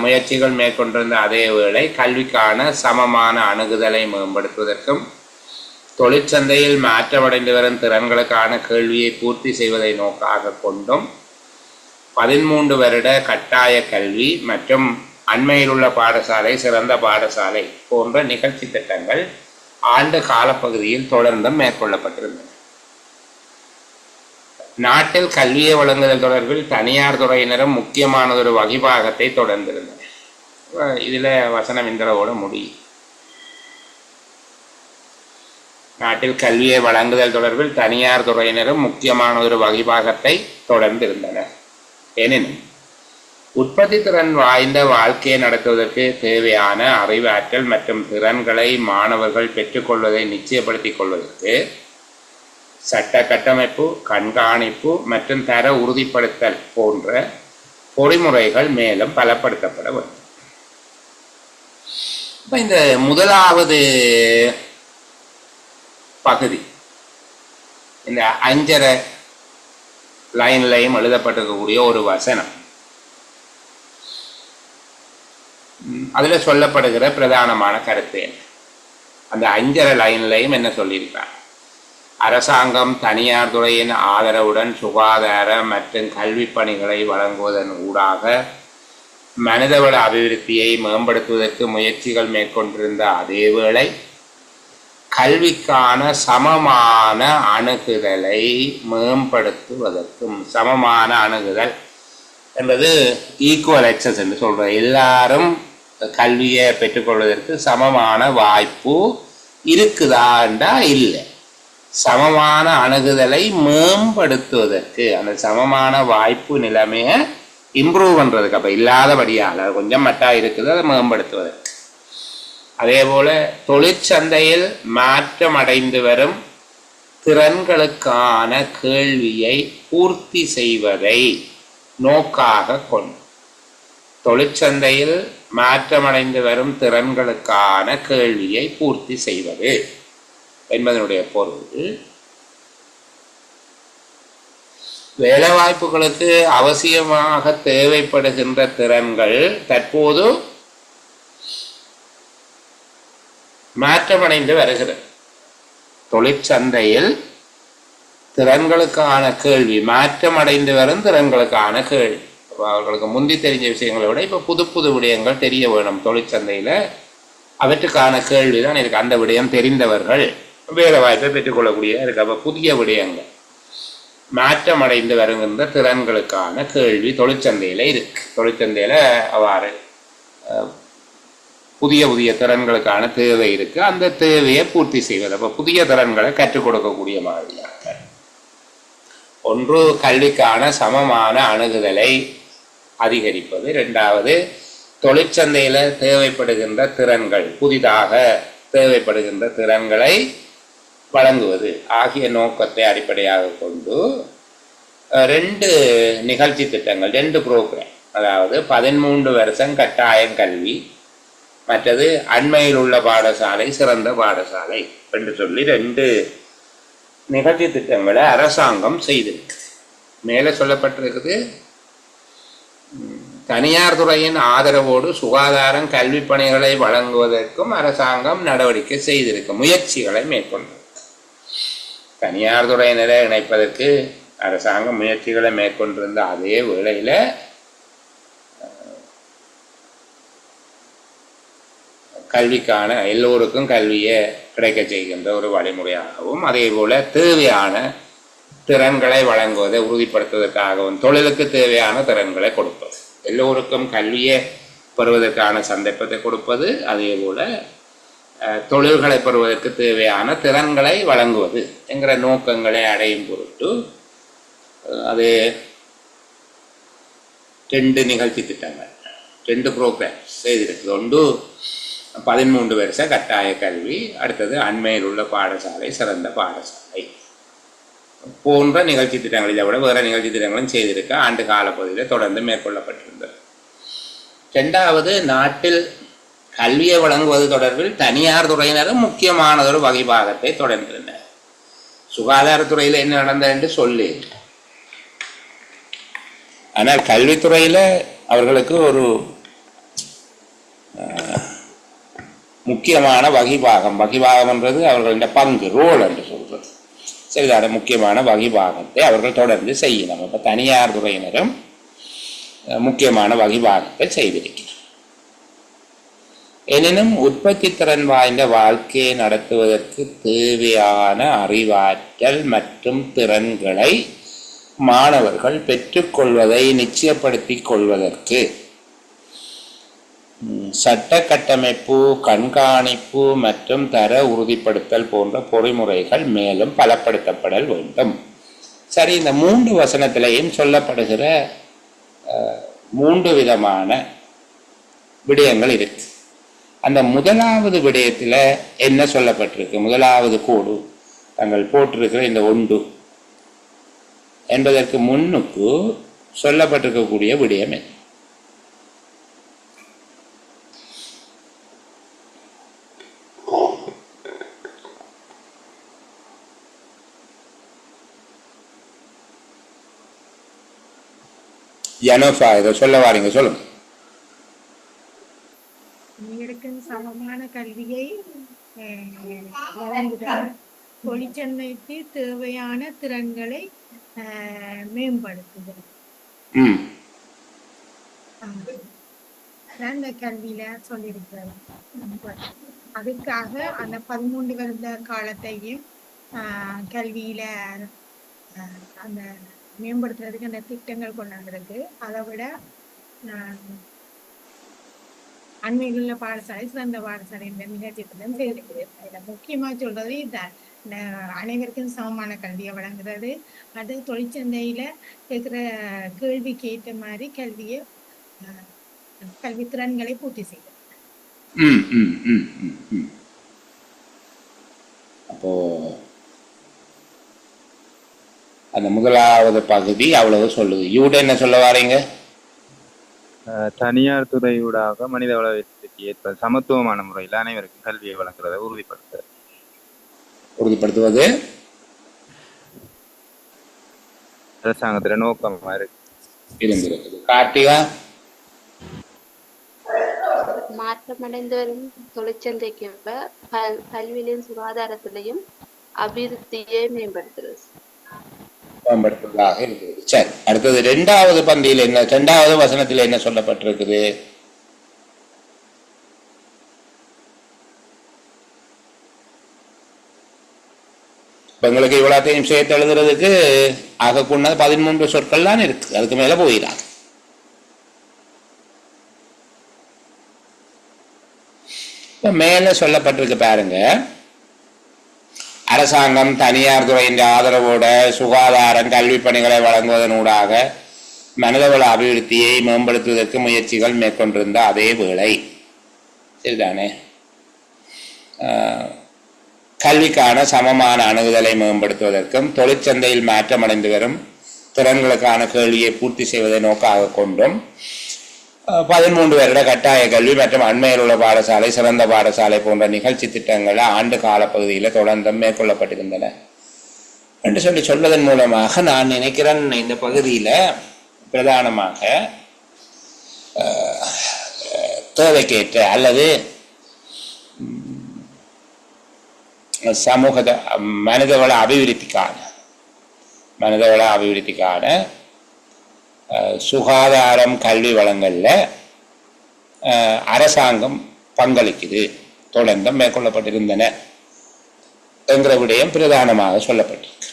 A: முயற்சிகள் மேற்கொண்டிருந்த அதே வேளை கல்விக்கான சமமான அணுகுதலை மேம்படுத்துவதற்கும் தொழிற்சந்தையில் மாற்றமடைந்து வரும் திறன்களுக்கான கேள்வியை பூர்த்தி செய்வதை நோக்காக கொண்டும் 13 வருட கட்டாய கல்வி மற்றும் அண்மையில் உள்ள பாடசாலை, சிறந்த பாடசாலை போன்ற நிகழ்ச்சி திட்டங்கள் ஆண்டு காலப்பகுதியில் தொடர்ந்தும் மேற்கொள்ளப்பட்டிருந்தன. நாட்டில் கல்வியை வழங்குதல் தொடர்பில் தனியார் துறையினரும் முக்கியமானதொரு வகிபாகத்தை தொடர்ந்திருந்தனர். இதுல வசனம் இன்றவோட முடியும். நாட்டில் கல்வியை வழங்குதல் தொடர்பில் தனியார் துறையினரும் முக்கியமான ஒரு வகிபாகத்தை தொடர்ந்திருந்தனர். எனினும் உற்பத்தி திறன் வாய்ந்த வாழ்க்கையை நடத்துவதற்கு தேவையான அறிவாற்றல் மற்றும் திறன்களை மாணவர்கள் பெற்றுக்கொள்வதை நிச்சயப்படுத்திக் கொள்வதற்கு சட்ட கட்டமைப்பு, கண்காணிப்பு மற்றும் தர உறுதிப்படுத்தல் போன்ற பொறிமுறைகள் மேலும் பலப்படுத்தப்பட வேண்டும். இப்ப இந்த முதலாவது பகுதி இந்த 5 லைன்லையும் எழுதப்பட்டிருக்கக்கூடிய ஒரு வசனம், அதுல சொல்லப்படுகிற பிரதானமான கருத்து என்ன? அந்த 5 லைன்லையும் என்ன சொல்லியிருக்காங்க? அரசாங்கம் தனியார் துறையின் ஆதரவுடன் சுகாதார மற்றும் கல்வி பணிகளை வழங்குவதன் ஊடாக மனிதவள அபிவிருத்தியை மேம்படுத்துவதற்கு முயற்சிகள் மேற்கொண்டிருந்த அதேவேளை கல்விக்கான சமமான அணுகுதலை மேம்படுத்துவதற்கும், சமமான அணுகுதல் என்பது ஈக்குவல் அக்சஸ் என்று சொல்ற, எல்லாரும் கல்வியை பெற்றுக்கொள்வதற்கு சமமான வாய்ப்பு இருக்குதாண்டா இல்லை, சமமான அணுகுதலை மேம்படுத்துவதற்கு, அந்த சமமான வாய்ப்பு நிலைமையை இம்ப்ரூவ் பண்றதுக்கு, அப்ப இல்லாதபடியால் கொஞ்சம் மட்டா இருக்குது, அதை மேம்படுத்துவதற்கு. அதே போல தொழிற்சந்தையில் மாற்றம் அடைந்து வரும் திறன்களுக்கான கேள்வியை பூர்த்தி செய்வதை நோக்காக கொண்டு, தொழிற்சந்தையில் மாற்றமடைந்து வரும் திறன்களுக்கான கேள்வியை பூர்த்தி செய்வது என்பதனுடைய பொருள் வேலைவாய்ப்புகளுக்கு அவசியமாக தேவைப்படுகின்ற திறன்கள் தற்போது மாற்றமடைந்து வருகிறது. தொழிற்சந்தையில் திறன்களுக்கான கேள்வி, மாற்றமடைந்து வரும் திறன்களுக்கான கேள்வி, அவர்களுக்கு முந்தி தெரிஞ்ச விஷயங்களை விட இப்ப புது புது விடயங்கள் தெரிய வேணும். தொழிற்சந்தையில அவற்றுக்கான கேள்வி தான் இருக்கு. அந்த விடயம் தெரிந்தவர்கள் வேலை வாய்ப்பை பெற்றுக்கொள்ளக்கூடிய இருக்கு. அப்ப புதிய விடயங்கள், மாற்றமடைந்து வருகின்ற திறன்களுக்கான கேள்வி தொழிற்சந்தையில இருக்கு. தொழிற்சந்தையில அவ்வாறு புதிய புதிய திறன்களுக்கான தேவை இருக்கு. அந்த தேவையை பூர்த்தி செய்வது, அப்ப புதிய திறன்களை கற்றுக் கொடுக்கக்கூடிய மாதிரியாக ஒன்று கல்விக்கான சமமான அணுகுதலை அதிகரிப்பது, 2வது தொழிற்சந்தையில தேவைப்படுகின்ற திறன்கள், புதிதாக தேவைப்படுகின்ற திறன்களை வழங்குவது ஆகிய நோக்கத்தை அடிப்படையாக கொண்டு 2 நிகழ்ச்சி திட்டங்கள், 2 ப்ரோக்ராம், அதாவது 13 வருஷம் கட்டாயம் கல்வி, மற்றது அண்மையில் உள்ள பாடசாலை சிறந்த பாடசாலை என்று சொல்லி 2 நிகழ்ச்சி திட்டங்களை அரசாங்கம் செய்திருக்கு. மேலே சொல்லப்பட்டிருக்குது, தனியார் துறையின் ஆதரவோடு சுகாதாரம் கல்வி பணிகளை வழங்குவதற்கும் அரசாங்கம் நடவடிக்கை செய்திருக்கு, முயற்சிகளை மேற்கொண்டது. தனியார் துறையினரை இணைப்பதற்கு அரசாங்கம் முயற்சிகளை மேற்கொண்டிருந்த அதே வேளையில் கல்விக்கான எல்லோருக்கும் கல்வியை கிடைக்க செய்கின்ற ஒரு வழிமுறையாகவும், அதே போல தேவையான திறன்களை வழங்குவதை உறுதிப்படுத்துவதற்காகவும், தொழிலுக்கு தேவையான திறன்களை கொடுப்பது, எல்லோருக்கும் கல்வியை பெறுவதற்கான சந்தர்ப்பத்தை கொடுப்பது, அதே போல தொழில்களை பெறுவதற்கு தேவையான திறன்களை வழங்குவது என்கிற நோக்கங்களை அடையும் பொருட்டு அது 2 நிகழ்ச்சி திட்டங்கள், 2 ப்ரோக்ராம் செய்திருக்கு. ஒன்று 13 வருஷ கட்டாய கல்வி, அடுத்தது அண்மையில் உள்ள பாடசாலை சிறந்த பாடசாலை போன்ற நிகழ்ச்சி திட்டங்கள். இதை விட வேறு நிகழ்ச்சி திட்டங்களும் செய்திருக்க ஆண்டு காலப்பகுதியில் தொடர்ந்து மேற்கொள்ளப்பட்டிருந்தது. 2வது, நாட்டில் கல்வியை வழங்குவது தொடர்பில் தனியார் துறையினரும் முக்கியமானதொரு வகைபாகத்தை தொடர்ந்திருந்தனர். சுகாதாரத்துறையில் என்ன நடந்தது என்று சொல்லி, ஆனால் கல்வித்துறையில் அவர்களுக்கு ஒரு முக்கியமான வகிபாகம் என்றது அவர்களுடைய பங்கு, ரோல் என்று சொல்றது. சரிதான, முக்கியமான வகிபாகத்தை அவர்கள் தொடர்ந்து செய்யணும். இப்போ தனியார் துறையினரும் முக்கியமான வகிபாகத்தை செய்திருக்கிறார். எனினும் உற்பத்தி திறன் வாய்ந்த வாழ்க்கையை நடத்துவதற்கு தேவையான அறிவாற்றல் மற்றும் திறன்களை மாணவர்கள் பெற்றுக்கொள்வதை நிச்சயப்படுத்திக் கொள்வதற்கு சட்ட கட்டமைப்பு, கண்காணிப்பு மற்றும் தர உறுதிப்படுத்தல் போன்ற பொறிமுறைகள் மேலும் பலப்படுத்தப்படல் வேண்டும். சரி, இந்த 3 வசனத்திலையும் சொல்லப்படுகிற 3 விதமான விடயங்கள் இருக்கு. அந்த முதலாவது விடயத்தில் என்ன சொல்லப்பட்டிருக்கு? முதலாவது கோடு தாங்கள் போட்டிருக்கிற இந்த 1 என்பதற்கு முன்னுக்கு சொல்லப்பட்டிருக்கக்கூடிய விடயம் என்ன? ஜனோஃபா, இதை சொல்ல வாரீங்க, சொல்லுங்க.
G: அனைவருக்கும் சமமான கல்வியை வழங்குதல், தொழிற்சந்தைக்கு தேவையான திறன்களை மேம்படுத்துதல். அந்த கல்வியில சொல்லியிருக்கிறது. அதுக்காக அந்த 13 வருட காலத்தையும் கல்வியில அந்த மேம்படுத்துறதுக்கு அந்த திட்டங்கள் கொண்டாந்துருக்கு. அதை விட அண்மையில் உள்ள பாடசாலை சிறந்த பாடசாலை என்ற நிகழ்ச்சித்திட்டம் செய்திருக்குது. இதுல முக்கியமா சொல்றது இதுதான், அனைவருக்கும் சமமான கல்வியை வழங்குறது, அது தொழிற்சந்தையில இருக்கிற கேள்விக்கு ஏற்ற மாதிரி கல்வி திறன்களை பூர்த்தி செய்யுது.
A: அப்போ அந்த முதலாவது பகுதி அவ்வளவு சொல்லுது. யூட என்ன சொல்ல வாரீங்க?
D: தனியார் துறையூடாக மனித வளர்ச்சிக்கு ஏற்ப சமத்துவமான முறையில் அனைவருக்கும் கல்வியை வழங்குறதை உறுதிப்படுத்துவது அரசாங்கத்துல நோக்கமா இருந்திருக்குது. கார்த்திகா,
H: மாற்றமடைந்து வரும் தொழிற்சந்தைக்கு கல்வியிலும் சுகாதாரத்திலையும் அபிவிருத்தியை
A: மேம்படுத்துவதாக இருக்கிறது. சரி, அடுத்தது 2வது பந்தியில் என்ன, 2வது வசனத்தில் என்ன சொல்லப்பட்டிருக்குது? உங்களுக்கு இவ்வளோத்தையும் சேர்த்து எழுதுறதுக்கு ஆகக்கூடாது 13 சொற்கள் தான் இருக்கு, அதுக்கு மேல போயிடாது. மேல சொல்லப்பட்டிருக்கு பாருங்க, அரசாங்கம் தனியார் துறையின் ஆதரவோட சுகாதாரம் கல்வி பணிகளை வழங்குவதனூடாக மனிதவள அபிவிருத்தியை மேம்படுத்துவதற்கு முயற்சிகள் மேற்கொண்டிருந்த அதே வேளை, சரிதானே, கல்விக்கான சமமான அணுகுதலை மேம்படுத்துவதற்கும் தொழிற்சந்தையில் மாற்றமடைந்து வரும் திறன்களுக்கான கேள்வியை பூர்த்தி செய்வதை நோக்காக கொண்டும் 13 வருட கட்டாய கல்வி மற்றும் அண்மையில் உள்ள பாடசாலை, சிறந்த பாடசாலை போன்ற நிகழ்ச்சி திட்டங்கள் ஆண்டு கால பகுதியில் தொடர்ந்து மேற்கொள்ளப்பட்டிருந்தன என்று சொல்வதன் மூலமாக நான் நினைக்கிறேன் இந்த பகுதியில் பிரதானமாக தேவைக்கேற்ற அல்லது சமூக மனிதவள அபிவிருத்திக்கான சுகாதாரம் கல்வி வளங்கள்ல அரசாங்கம் பங்களிக்குது, தொடர்ந்து மேற்கொள்ளப்பட்டிருந்தன என்கிற விடயம் பிரதானமாக சொல்லப்பட்டிருக்கு.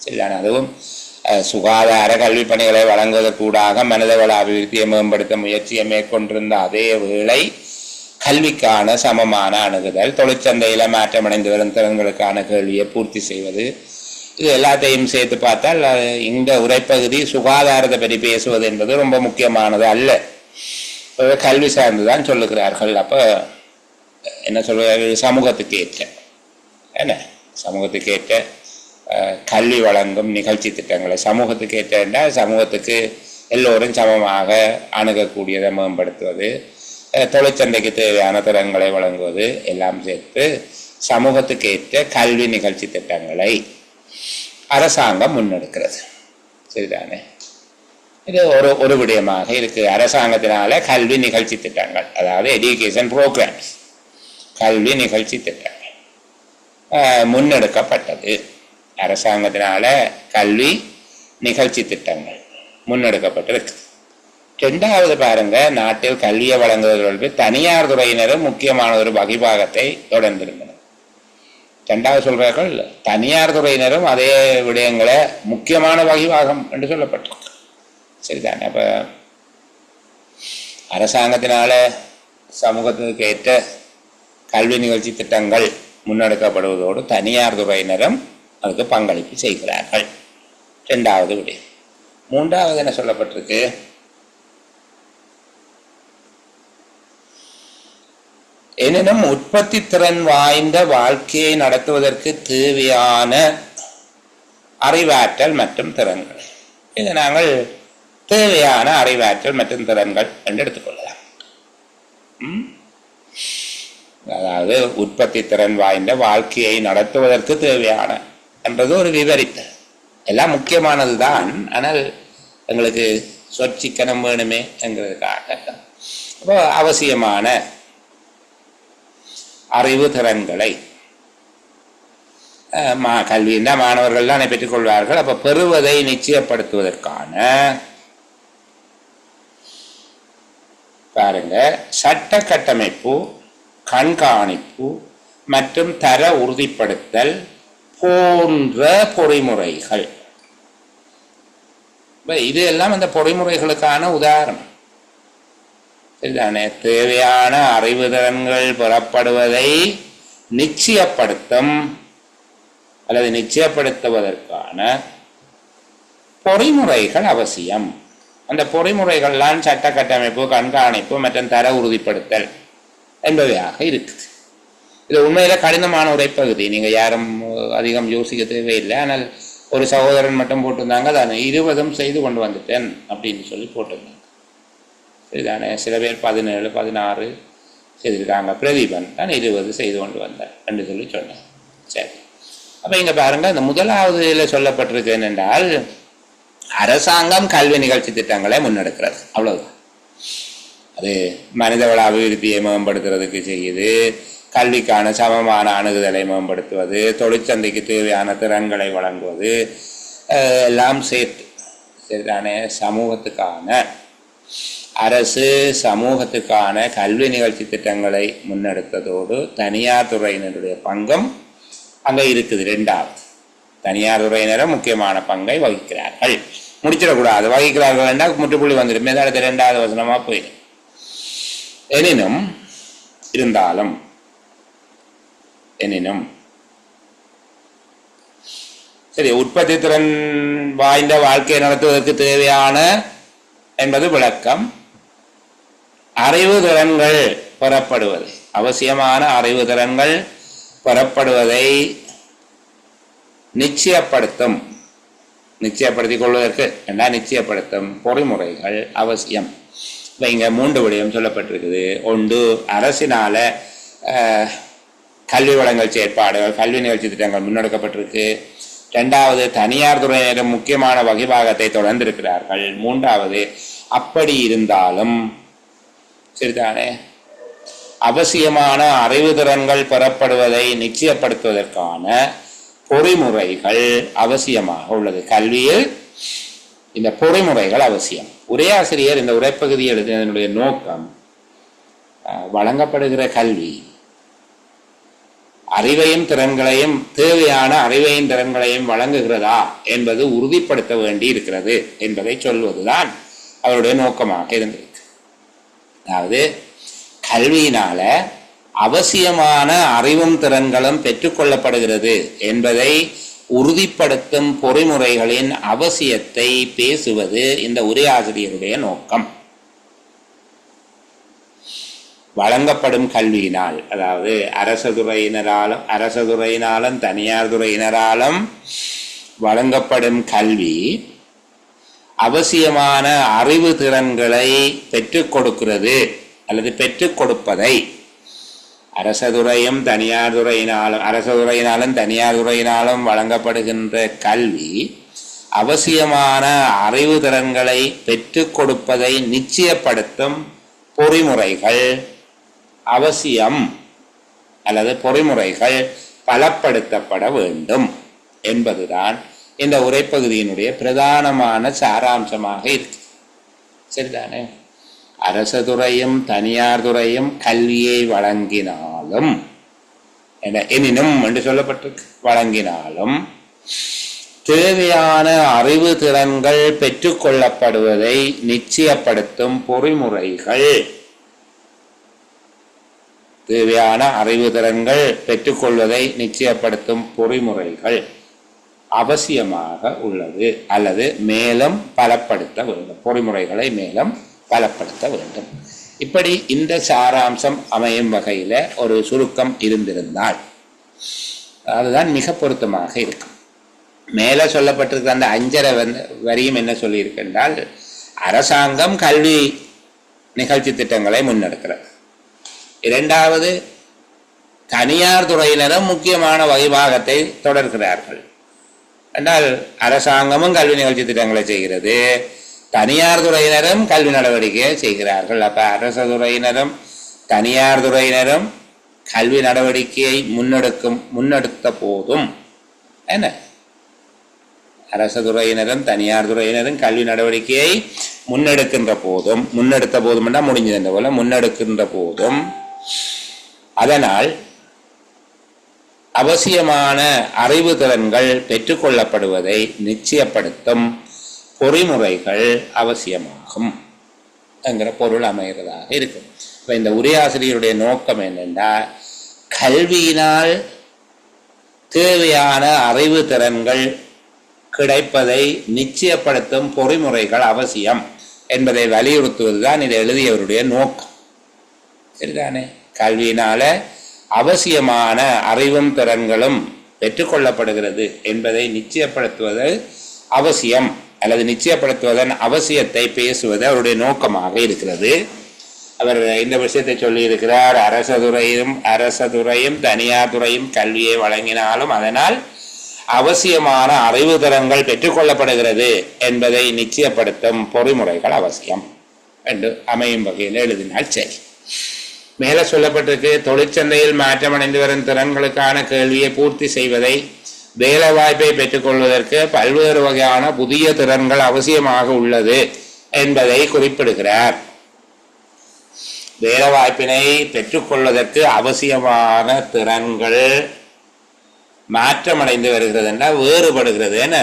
A: சரிதான? அதுவும் சுகாதார கல்வி பணிகளை வழங்குவதற்கூடாக மனிதவள அபிவிருத்தியை மேம்படுத்த முயற்சியை மேற்கொண்டிருந்த அதே வேளை கல்விக்கான சமமான அணுகுதல், தொழிற்சந்தையில மாற்றமடைந்து வரும் திறன்களுக்கான கேள்வியை பூர்த்தி செய்வது, இது எல்லாத்தையும் சேர்த்து பார்த்தால் இந்த உரைப்பகுதி சுகாதாரத்தை பற்றி பேசுவது என்பது ரொம்ப முக்கியமானது அல்ல. கல்வி சார்ந்துதான் சொல்லுகிறார்கள். அப்ப என்ன சொல்றார்கள்? சமூகத்துக்கு ஏற்ற கல்வி வழங்கும் நிகழ்ச்சி திட்டங்களை சமூகத்துக்கு ஏற்ற சமூகத்துக்கு எல்லோரும் சமமாக அணுகக்கூடியதை மேம்படுத்துவது, தொழிற்சந்தைக்கு தேவையான திறன்களை வழங்குவது எல்லாம் சேர்த்து சமூகத்துக்கு ஏற்ற கல்வி நிகழ்ச்சி திட்டங்களை அரசாங்கம் முன்னெடுக்கிறது. சரிதானே? இது ஒரு விடயமாக இருக்கு. அரசாங்கத்தினால கல்வி நிகழ்ச்சி திட்டங்கள், அதாவது எஜுகேஷன் ப்ரோக்ராம்ஸ், கல்வி நிகழ்ச்சி திட்டங்கள் முன்னெடுக்கப்பட்டது. அரசாங்கத்தினால கல்வி நிகழ்ச்சி திட்டங்கள் முன்னெடுக்கப்பட்டிருக்கு. 2வது பாருங்க, நாட்டில் கல்வியை வழங்குவதற்கு தனியார் துறையினரும் முக்கியமான ஒரு வகிபாகத்தை தொடர்ந்திருந்தனர். 2வது சொல்றார்கள், தனியார் துறையினரும் அதே விடயங்களை முக்கியமான வகிபாகம் என்று சொல்லப்பட்டிருக்கு. சரிதானே? அப்ப அரசாங்கத்தினால சமூகத்துக்கு ஏற்ற கல்வி நிகழ்ச்சி திட்டங்கள் முன்னெடுக்கப்படுவதோடு தனியார் துறையினரும் அதுக்கு பங்களிப்பு செய்கிறார்கள். 2வது விடயம். 3வது என்ன சொல்லப்பட்டிருக்கு? எனினும் உற்பத்தி திறன் வாய்ந்த வாழ்க்கையை நடத்துவதற்கு தேவையான அறிவாற்றல் மற்றும் திறன்கள், இது நாங்கள் தேவையான அறிவாற்றல் மற்றும் திறன்கள் என்று எடுத்துக்கொள்ளலாம். அதாவது உற்பத்தி திறன் வாய்ந்த வாழ்க்கையை நடத்துவதற்கு தேவையான என்றது ஒரு விவரித்தல். எல்லாம் முக்கியமானது தான், ஆனால் எங்களுக்கு சொற்சிக்கனம் வேணுமே என்கிறதுக்காக அப்போ அவசியமான அறிவு திறன்களை கல்வியின் மாணவர்கள் தான் பெற்றுக்கொள்வார்கள். அப்ப பெறுவதை நிச்சயப்படுத்துவதற்கான பாருங்க சட்ட கட்டமைப்பு, கண்காணிப்பு மற்றும் தர உறுதிப்படுத்தல் போன்ற பொறிமுறைகள், இது எல்லாம் இந்த பொறிமுறைகளுக்கான உதாரணம். சரிதானே? தேவையான அறிவு திறன்கள் பெறப்படுவதை நிச்சயப்படுத்தும் அல்லது நிச்சயப்படுத்துவதற்கான பொறிமுறைகள் அவசியம். அந்த பொறிமுறைகள்லாம் சட்ட கட்டமைப்பு, கண்காணிப்பு மற்றும் தர உறுதிப்படுத்தல் என்பவையாக இருக்குது. இது உண்மையில கடினமான உரைப்பகுதி, நீங்க யாரும் அதிகம் யோசிக்க தேவையில்லை. ஆனால் ஒரு சகோதரன் மட்டும் போட்டிருந்தாங்க, அதை 20 செய்து கொண்டு வந்துட்டேன் அப்படின்னு சொல்லி போட்டிருந்தாங்க. சரிதானே? சில பேர் 17, 16 செய்திருக்காங்க. பிரதீபன் தான் 20 செய்து கொண்டு வந்தார் என்று சொல்லி சொன்னேன். சரி, அப்ப இங்க பாருங்க, இந்த 1வது சொல்லப்பட்டிருக்கு என்னென்றால் அரசாங்கம் கல்வி நிகழ்ச்சி திட்டங்களை முன்னெடுக்கிறது, அவ்வளவுதான். அது மனிதவள அபிவிருத்தியை மேம்படுத்துறதுக்கு செய்யுது, கல்விக்கான சமமான அணுகுதலை மேம்படுத்துவது, தொழிற்சந்தைக்கு தேவையான திறன்களை வழங்குவது எல்லாம் சேர்த்து. சரிதானே? சமூகத்துக்கான அரசு சமூகத்துக்கான கல்வி நிகழ்ச்சி திட்டங்களை முன்னெடுத்ததோடு தனியார் துறையினருடைய பங்கும் அங்க இருக்குது. 2வது, தனியார் துறையினரும் முக்கியமான பங்கை வகிக்கிறார்கள். முடிச்சிடக்கூடாது, வகிக்கிறார்கள் என்றால் முற்றுப்புள்ளி வந்துடும். அடுத்த 2வது வசனமா போயிடும். எனினும் சரி, உற்பத்தி திறன் வாய்ந்த வாழ்க்கையை நடத்துவதற்கு தேவையான என்பது விளக்கம். அறிவு திறன்கள் பெறப்படுவது, அவசியமான அறிவு திறன்கள் பெறப்படுவதை நிச்சயப்படுத்திக் கொள்வதற்கு நிச்சயப்படுத்தும் பொறிமுறைகள் அவசியம். இப்போ இங்கே 3 விடயம் சொல்லப்பட்டிருக்குது. ஒன்று, அரசினால கல்வி வழங்கல் செயற்பாடுகள், கல்வி நிகழ்ச்சி திட்டங்கள் முன்னெடுக்கப்பட்டிருக்கு. 2வது, தனியார் துறையினர் முக்கியமான வகிபாகத்தை தொடர்ந்திருக்கிறார்கள். 3வது, அப்படி இருந்தாலும் சரிதானே அவசியமான அறிவு திறன்கள் பெறப்படுவதை நிச்சயப்படுத்துவதற்கான பொறிமுறைகள் அவசியமாக உள்ளது. கல்வியில் இந்த பொறிமுறைகள் அவசியம். உரையாசிரியர் இந்த உரைப்பகுதியை எழுதினதனுடைய நோக்கம் வழங்கப்படுகிற கல்வி அறிவையும் திறன்களையும், தேவையான அறிவையும் திறன்களையும் வழங்குகிறதா என்பது உறுதிப்படுத்த வேண்டி இருக்கிறது என்பதை சொல்வதுதான் அவருடைய நோக்கமாக இருந்திருக்கு. அதாவது கல்வியினால அவசியமான அறிவும் திறன்களும் பெற்றுக்கொள்ளப்படுகிறது என்பதை உறுதிப்படுத்தும் பொறிமுறைகளின் அவசியத்தை பேசுவது இந்த உரையாசிரியருடைய நோக்கம். வழங்கப்படும் கல்வியினால், அதாவது அரச துறையினாலும் தனியார் துறையினராலும் வழங்கப்படும் கல்வி அவசியமான அறிவு திறன்களை பெற்றுக் கொடுக்கிறது அல்லது பெற்றுக் கொடுப்பதை அரச துறையினாலும் தனியார் துறையினாலும் வழங்கப்படுகின்ற கல்வி அவசியமான அறிவு திறன்களை பெற்றுக் கொடுப்பதை நிச்சயப்படுத்தும் பொறிமுறைகள் அவசியம் அல்லது பொறிமுறைகள் பலப்படுத்தப்பட வேண்டும் என்பதுதான் இந்த உரைப்பகுதியினுடைய பிரதானமான சாராம்சமாக இருக்கு. சரிதானே? அரச துறையும் தனியார் துறையும் கல்வியை வழங்கினாலும் எனினும் என்று சொல்லப்பட்டிருக்கு, வழங்கினாலும் தேவையான அறிவு திறன்கள் பெற்றுக்கொள்ளப்படுவதை நிச்சயப்படுத்தும் பொறிமுறைகள், தேவையான அறிவு திறன்கள் பெற்றுக்கொள்வதை நிச்சயப்படுத்தும் பொறிமுறைகள் அவசியமாக உள்ளது அல்லது மேலும் பலப்படுத்த வேண்டும். பொறிமுறைகளை மேலும் பலப்படுத்த வேண்டும். இப்படி இந்த சாராம்சம் அமையும் வகையில் ஒரு சுருக்கம் இருந்திருந்தால் அதுதான் மிக பொருத்தமாக இருக்கும். மேலே சொல்லப்பட்டிருக்கிற அந்த 5 வரியும் என்ன சொல்லியிருக்கின்றால், அரசாங்கம் கல்வி நிகழ்ச்சி திட்டங்களை முன்னெடுக்கிறது. 2வது, தனியார் துறையினரும் முக்கியமான வகிபாகத்தை தொடர்கிறார்கள் என்றால் அரசாங்கமும் கல்வி நிகழ்ச்சி திட்டங்களை செய்கிறது, தனியார் துறையினரும் கல்வி நடவடிக்கையை செய்கிறார்கள். அப்ப அரச துறையினரும் தனியார் துறையினரும் கல்வி நடவடிக்கையை முன்னெடுத்த போதும் என்ன, அரச துறையினரும் தனியார் துறையினரும் கல்வி நடவடிக்கையை முன்னெடுத்த போதும் முடிஞ்சது போல முன்னெடுக்கின்ற போதும் அதனால் அவசியமான அறிவு திறன்கள் பெற்றுக்கொள்ளப்படுவதை நிச்சயப்படுத்தும் பொறிமுறைகள் அவசியமாகும் என்கிற பொருள் அமைகிறதாக இருக்கும். இப்போ இந்த உரையாசிரியருடைய நோக்கம் என்னென்னா, கல்வியினால் தேவையான அறிவு திறன்கள் கிடைப்பதை நிச்சயப்படுத்தும் பொறிமுறைகள் அவசியம் என்பதை வலியுறுத்துவதுதான் இதை எழுதியவருடைய நோக்கம். சரிதானே? கல்வியினால அவசியமான அறிவும் திறன்களும் பெற்றுக்கொள்ளப்படுகிறது என்பதை நிச்சயப்படுத்துவது அவசியம் அல்லது நிச்சயப்படுத்துவதன் அவசியத்தை பேசுவது அவருடைய நோக்கமாக இருக்கிறது. அவர் இந்த விஷயத்தை சொல்லியிருக்கிறார். அரச துறையும் தனியார் துறையும் கல்வியை வழங்கினாலும் அதனால் அவசியமான அறிவு திறன்கள் பெற்றுக்கொள்ளப்படுகிறது என்பதை நிச்சயப்படுத்தும் பொறிமுறைகள் அவசியம் என்று அமையும் வகையில் எழுதினால் சரி. மேலே சொல்லப்பட்டிருக்கு, தொழிற்சந்தையில் மாற்றமடைந்து வரும் திறன்களுக்கான கேள்வியை பூர்த்தி செய்வதை, வேலை வாய்ப்பை பெற்றுக்கொள்வதற்கு பல்வேறு வகையான புதிய திறன்கள் அவசியமாக உள்ளது என்பதை குறிப்பிடுகிறார். வேலை வாய்ப்பினை பெற்றுக்கொள்வதற்கு அவசியமான திறன்கள் மாற்றமடைந்து வருகிறது என்றால் வேறுபடுகிறது. என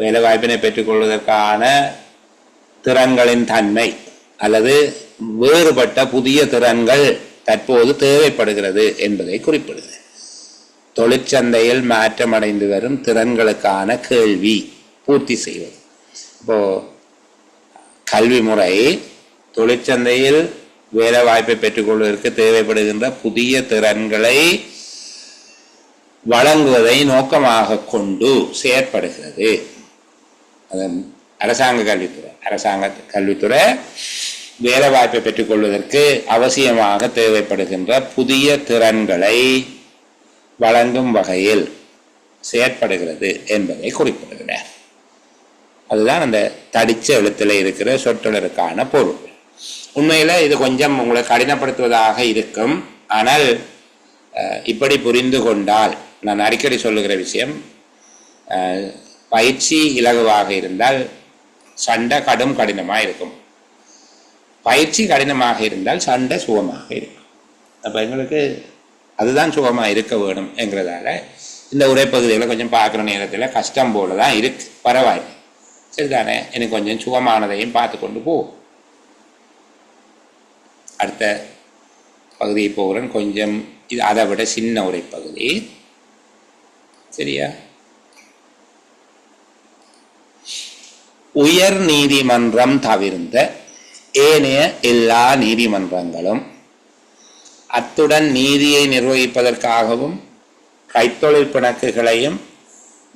A: வேலை வாய்ப்பினை பெற்றுக்கொள்வதற்கான திறன்களின் தன்மை அல்லது வேறுபட்ட புதிய திறன்கள் தற்போது தேவைப்படுகிறது என்பதை குறிப்பிடுகிறது. தொழிற்சந்தையில் மாற்றமடைந்து வரும் திறன்களுக்கான கேள்வி பூர்த்தி செய்வது. இப்போ கல்வி முறை தொழிற்சந்தையில் வேலை வாய்ப்பை பெற்றுக்கொள்வதற்கு தேவைப்படுகின்ற புதிய திறன்களை வழங்குவதை நோக்கமாக கொண்டு செயற்படுகிறது. அதன் அரசாங்க கல்வித்துறை வேலை வாய்ப்பை பெற்றுக்கொள்வதற்கு அவசியமாக தேவைப்படுகின்ற புதிய திறன்களை வழங்கும் வகையில் செயற்படுகிறது என்பதை குறிப்பிடுகிறார். அதுதான் அந்த தடிச்ச எழுத்தில் இருக்கிற சொற்றொடருக்கான பொருள். உண்மையில் இது கொஞ்சம் உங்களை கடினப்படுத்துவதாக இருக்கும். ஆனால் இப்படி புரிந்து கொண்டால், நான் அடிக்கடி சொல்லுகிற விஷயம், பயிற்சி இலகுவாக இருந்தால் சண்டை கடினமாக இருக்கும், பயிற்சி கடினமாக இருந்தால் சண்டை சுகமாக இருக்கும். அப்போ எங்களுக்கு அதுதான் சுகமாக இருக்க வேணும் என்கிறதால இந்த உரைப்பகுதிகளை கொஞ்சம் பார்க்குற நேரத்தில் கஷ்டம் போல தான் இருக்கு. பரவாயில்லை, சரிதானே, எனக்கு கொஞ்சம் சுகமானதையும் பார்த்து கொண்டு போவோம். அடுத்த பகுதியை போகிறேன். கொஞ்சம் இது அதை விட சின்ன உரைப்பகுதி, சரியா? உயர் நீதிமன்றம் தவிர்ந்த ஏனைய எல்லா நீதிமன்றங்களும் அத்துடன் நீதியை நிர்வகிப்பதற்காகவும் கைத்தொழில் பிணக்குகளையும்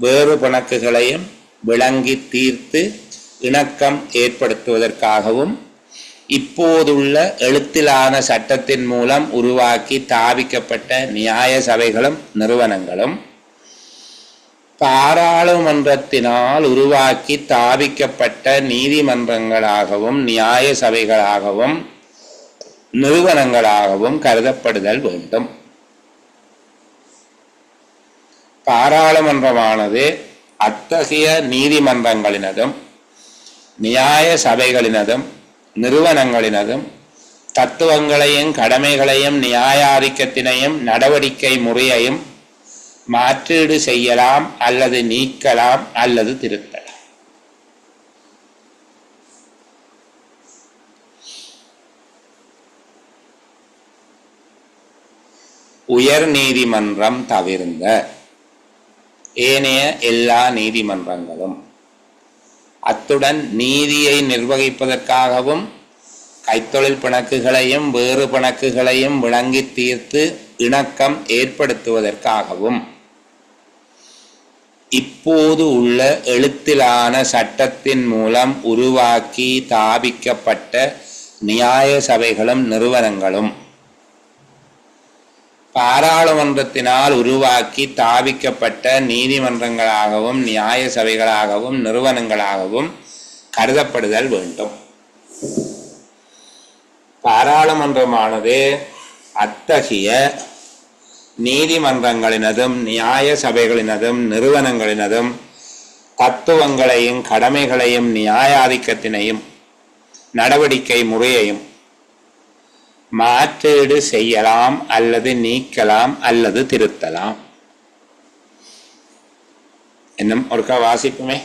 A: வேறு பிணக்குகளையும் விளங்கி தீர்த்து இணக்கம் ஏற்படுத்துவதற்காகவும் இப்போதுள்ள எழுத்திலான சட்டத்தின் மூலம் உருவாக்கி தாவிக்கப்பட்ட நியாய சபைகளும் நிறுவனங்களும் பாராளுமன்றத்தினால் உருவாக்கி தாவிக்கப்பட்ட நீதிமன்றங்களாகவும் நியாய சபைகளாகவும் நிறுவனங்களாகவும் கருதப்படுதல் வேண்டும். பாராளுமன்றமானது அத்தகைய நீதிமன்றங்களினதும் நியாய சபைகளினதும் நிறுவனங்களினதும் தத்துவங்களையும் கடமைகளையும் நியாயாதிக்கத்தினையும் நடவடிக்கை முறையையும் மாற்றீடு செய்யலாம் அல்லது நீக்கலாம் அல்லது திருத்தலாம். உயர் நீதிமன்றம் தவிர்ந்த ஏனைய எல்லா நீதிமன்றங்களும் அத்துடன் நீதியை நிர்வகிப்பதற்காகவும் கைத்தொழில் பிணக்குகளையும் வேறு பிணக்குகளையும் விளங்கி தீர்த்து இணக்கம் ஏற்படுத்துவதற்காகவும் இப்போது உள்ள எழுத்திலான சட்டத்தின் மூலம் உருவாக்கி தாபிக்கப்பட்ட நியாய சபைகளும் நிறுவனங்களும் பாராளுமன்றத்தினால் உருவாக்கி தாவிக்கப்பட்ட நீதிமன்றங்களாகவும் நியாய சபைகளாகவும் நிறுவனங்களாகவும் கருதப்படுதல் வேண்டும். பாராளுமன்றமானது அத்தகைய நீதிமன்றங்களினதும் நியாய சபைகளினதும் நிறுவனங்களினதும் தத்துவங்களையும் கடமைகளையும் நியாயாதிக்கத்தினையும் நடவடிக்கை முறையையும் மாற்றீடு செய்யலாம் அல்லது நீக்கலாம் அல்லது திருத்தலாம். இன்னும் ஒருக்கா வாசிப்புமே.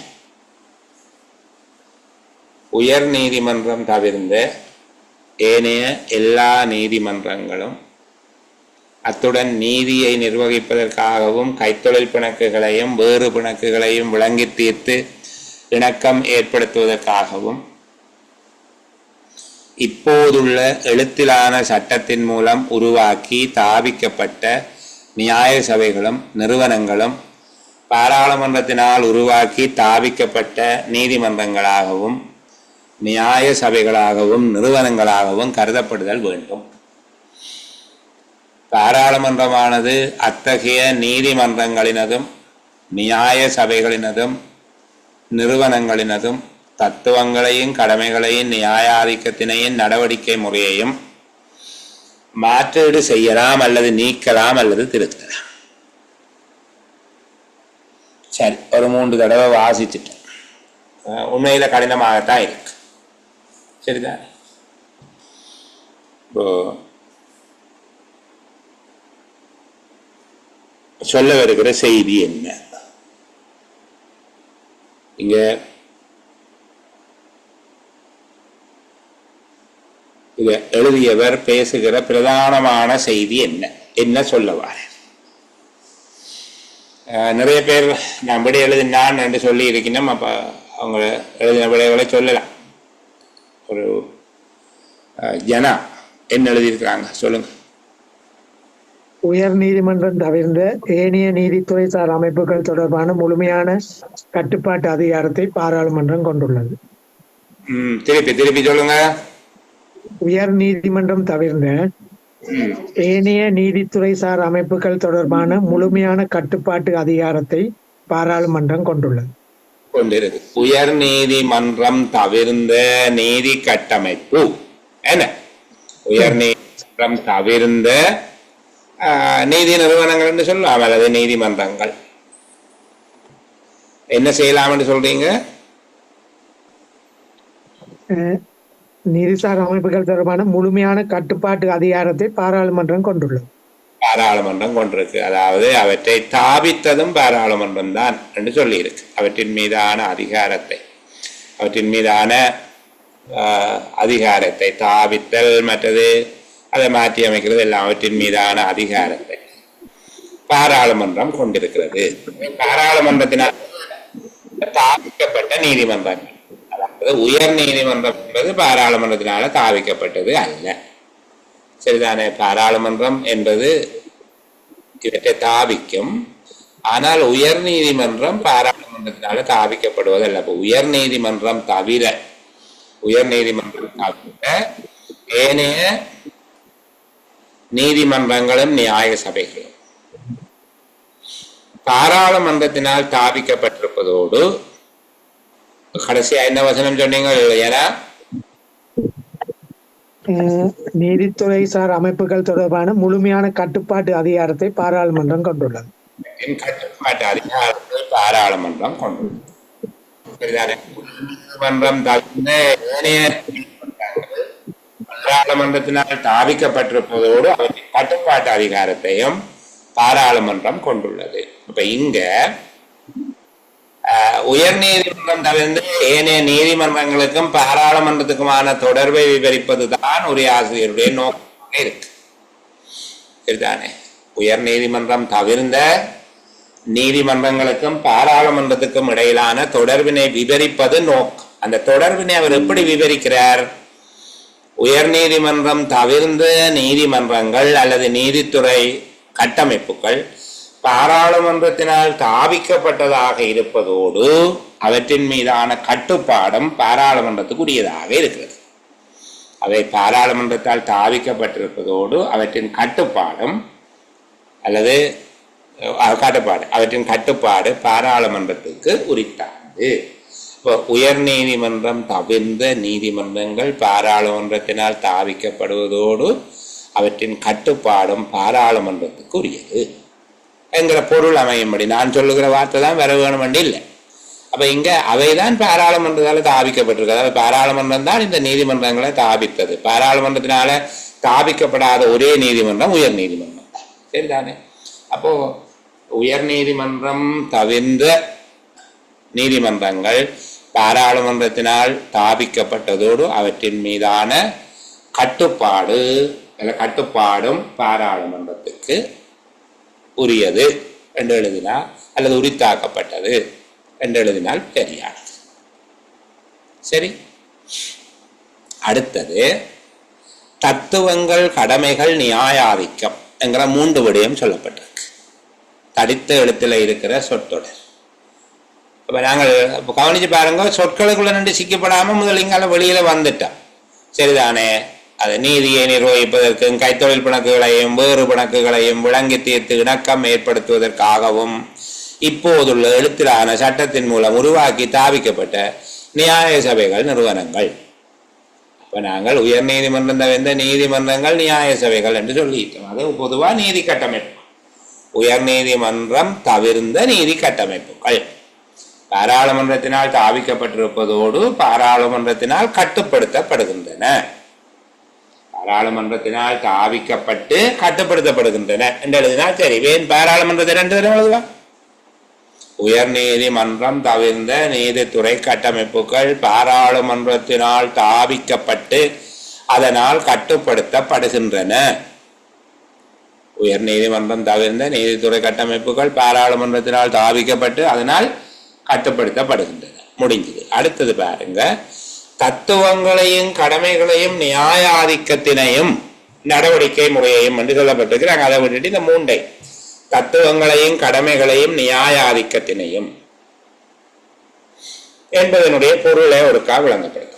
A: உயர் நீதிமன்றம் தவிர்ந்த ஏனைய எல்லா நீதிமன்றங்களும் அத்துடன் நீதியை நிர்வகிப்பதற்காகவும் கைத்தொழில் பிணக்குகளையும் வேறு பிணக்குகளையும் விளங்கி தீர்த்து இணக்கம் ஏற்படுத்துவதற்காகவும் இப்போதுள்ள எழுத்திலான சட்டத்தின் மூலம் உருவாக்கி தாபிக்கப்பட்ட நியாய சபைகளும் நிறுவனங்களும் பாராளுமன்றத்தினால் உருவாக்கி தாபிக்கப்பட்ட நீதிமன்றங்களாகவும் நியாய சபைகளாகவும் நிறுவனங்களாகவும் கருதப்படுதல் வேண்டும். பாராளுமன்றமானது அத்தகைய நீதிமன்றங்களினதும் நியாய சபைகளினதும் நிறுவனங்களினதும் தத்துவங்களையும் கடமைகளையும் நியாயாதிக்கத்தினையும் நடவடிக்கை முறையையும் மாற்றீடு செய்யலாம் அல்லது நீக்கலாம் அல்லது திருத்தலாம். சரி, ஒரு 3 தடவை வாசிச்சுட்டேன். உண்மையில கடினமாகத்தான் இருக்கு, சரிதான். இப்போ சொல்ல வருகிற செய்தி என்ன? இங்க இத எழுதியவர் பேசுகிற பிரதானமான செய்தி என்ன சொல்லவார்? நிறைய பேர் நான் விடை எழுதினான் என்று சொல்லி இருக்கணும். அப்ப அவங்க எழுதின விடைகளை சொல்லலாம். ஒரு ஜனா என்ன எழுதியிருக்கிறாங்க சொல்லுங்க.
C: உயர் நீதிமன்றம் தவிர்ந்த ஏனைய நீதித்துறை சார் அமைப்புகள் தொடர்பான முழுமையான கட்டுப்பாட்டு அதிகாரத்தை பாராளுமன்றம் கொண்டுள்ளது.
A: திருப்பி சொல்லுங்க.
C: உயர் நீதிமன்றம் தவிர்ந்த ஏனைய நீதித்துறை சார் அமைப்புகள் தொடர்பான முழுமையான கட்டுப்பாட்டு அதிகாரத்தை பாராளுமன்றம் கொண்டுள்ளது.
A: உயர் நீதிமன்றம் தவிர்ந்த நீதி கட்டமைப்பு என்ன? உயர் நீதிமன்றம் தவிர்ந்த நீதி நிறுவனங்கள் என்று சொல்லலாம், அல்லது நீதிமன்றங்கள் என்ன செய்யலாம் என்று சொல்றீங்க?
C: நீதிசார் அமைப்புகள் தொடர்பான முழுமையான கட்டுப்பாட்டு அதிகாரத்தை பாராளுமன்றம் கொண்டுள்ளது.
A: பாராளுமன்றம் கொண்டிருக்கு. அதாவது அவற்றை தாபித்ததும் பாராளுமன்றம் தான் என்று சொல்லி இருக்கு. அவற்றின் மீதான அதிகாரத்தை, அவற்றின் மீதான அதிகாரத்தை தாபித்தல், மற்றது அதை மாற்றி அமைக்கிறது, எல்லாம் அவற்றின் மீதான அதிகாரத்தை பாராளுமன்றம் கொண்டிருக்கிறது. பாராளுமன்றத்தினால் தாவிக்கப்பட்ட நீதிமன்றங்கள், அதாவது உயர் நீதிமன்றம் என்பது பாராளுமன்றத்தினால தாவிக்கப்பட்டது அல்ல. சரிதானே? பாராளுமன்றம் என்பது இவற்றை தாவிக்கும், ஆனால் உயர் நீதிமன்றம் பாராளுமன்றத்தினால தாவிக்கப்படுவதல்ல. அப்போ உயர் நீதிமன்றம் தவிர ஏனைய நீதிமன்றங்களும் நியாய சபைகளும் பாராளுமன்றத்தினால் தாவிக்கப்பட்டிருப்பதோடு, கடைசியா என்ன வசனம் சொன்னீங்க? ஏன்னா
C: நீதித்துறை சார் அமைப்புகள் தொடர்பான முழுமையான கட்டுப்பாட்டு அதிகாரத்தை பாராளுமன்றம் கொண்டுள்ளது.
A: கட்டுப்பாட்டு அதிகாரத்தை பாராளுமன்றம் கொண்டுள்ளது. நீதிமன்றம் தவிர்ந்த ஏனைய பாராளுமன்றத்தினால் தாவிக்கப்பட்டிருப்பதோடு அவற்றின் கட்டுப்பாட்டு அதிகாரத்தையும் பாராளுமன்றம் கொண்டுள்ளது. இப்ப இங்க உயர் நீதிமன்றம் தவிர்த்து ஏனைய நீதிமன்றங்களுக்கும் பாராளுமன்றத்துக்குமான தொடர்பை விவரிப்பதுதான் ஒரு ஆசிரியருடைய நோக்கமாக இருக்கு. சரிதானே? உயர் நீதிமன்றம் தவிர்ந்த நீதிமன்றங்களுக்கும் பாராளுமன்றத்துக்கும் இடையிலான தொடர்பினை விவரிப்பது நோக்கம். அந்த தொடர்பினை அவர் எப்படி விவரிக்கிறார்? உயர் நீதிமன்றம் தவிர்ந்த நீதிமன்றங்கள் அல்லது நீதித்துறை கட்டமைப்புகள் பாராளுமன்றத்தினால் தாவிக்கப்பட்டதாக இருப்பதோடு அவற்றின் மீதான கட்டுப்பாடும் பாராளுமன்றத்துக்குரியதாக இருக்கிறது. அவை பாராளுமன்றத்தால் தாவிக்கப்பட்டிருப்பதோடு அவற்றின் கட்டுப்பாடும் அல்லது அவற்றின் கட்டுப்பாடு பாராளுமன்றத்துக்கு உரித்தானது. இப்போ உயர் நீதிமன்றம் தவிர்ந்த நீதிமன்றங்கள் பாராளுமன்றத்தினால் தாவிக்கப்படுவதோடு அவற்றின் கட்டுப்பாடும் பாராளுமன்றத்துக்கு உரியது என்கிற பொருள் அமையும்படி நான் சொல்லுகிற வார்த்தை தான் வர வேணும் இல்லை. அப்ப இங்க அவைதான் பாராளுமன்றத்தால தாவிக்கப்பட்டிருக்கு. அதாவது பாராளுமன்றம் தான் இந்த நீதிமன்றங்களை தாபித்தது. பாராளுமன்றத்தினால தாபிக்கப்படாத ஒரே நீதிமன்றம் உயர் நீதிமன்றம். சரிதானே? அப்போ உயர் நீதிமன்றம் தவிர்ந்த நீதிமன்றங்கள் பாராளுமன்றத்தினால் தாபிக்கப்பட்டதோடு அவற்றின் மீதான கட்டுப்பாடும் பாராளுமன்றத்துக்கு உரியது என்று எழுதினால், அல்லது உரித்தாக்கப்பட்டது என்று எழுதினால் சரியானது. சரி, அடுத்தது தத்துவங்கள், கடமைகள், நியாயாதிக்கம் என்கிற 3 விடயம் சொல்லப்பட்டிருக்கு. தடித்த எழுத்துல இருக்கிற சொற்றொடர். அப்ப நாங்கள் கவனிச்சு பாருங்க, சொற்களுக்குள்ள நின்று சிக்கப்படாம முதலிங்கால வெளியில வந்துட்டோம். சரிதானே? அது நீதியை நிர்வகிப்பதற்கும் கைத்தொழில் பிணக்குகளையும் வேறு பிணக்குகளையும் விளங்கி தீர்த்து இணக்கம் ஏற்படுத்துவதற்காகவும் இப்போதுள்ள எழுத்திலான சட்டத்தின் மூலம் உருவாக்கி தாவிக்கப்பட்ட நியாய சபைகள், நிறுவனங்கள். இப்ப நாங்கள் உயர் நீதிமன்றம் தவிர்ந்த நீதிமன்றங்கள், நியாய சபைகள் என்று சொல்லிட்டோம். அது பொதுவா நீதி கட்டமைப்பு. உயர் நீதிமன்றம் தவிர்ந்த நீதி கட்டமைப்புகள் பாராளுமன்றத்தினால் தாவிக்கப்பட்டிருப்பதோடு பாராளுமன்றத்தினால் கட்டுப்படுத்தப்படுகின்றன. பாராளுமன்றத்தினால் தாவிக்கப்பட்டு கட்டுப்படுத்தப்படுகின்றன என்று எழுதினால் சரி. வேன் பாராளுமன்றத்தை 2 தடவை எழுதுவா. உயர் நீதிமன்றம் தவிர்ந்த நீதித்துறை கட்டமைப்புகள் பாராளுமன்றத்தினால் தாவிக்கப்பட்டு அதனால் கட்டுப்படுத்தப்படுகின்றன. உயர் நீதிமன்றம் தவிர்ந்த நீதித்துறை கட்டமைப்புகள் பாராளுமன்றத்தினால் தாவிக்கப்பட்டு அதனால் கட்டுப்படுத்தப்படுகின்றன. முடிஞ்சது. அடுத்தது பாருங்க, தத்துவங்களையும் கடமைகளையும் நியாயாதிக்கத்தினையும் நடவடிக்கை முறையையும் என்று சொல்லப்பட்டிருக்கு. நாங்கள் அதை விட்டுட்டு இந்த மூண்டை தத்துவங்களையும் கடமைகளையும் நியாயாதிக்கத்தினையும் என்பதனுடைய பொருளை ஒருக்கா விளங்கப்படுது.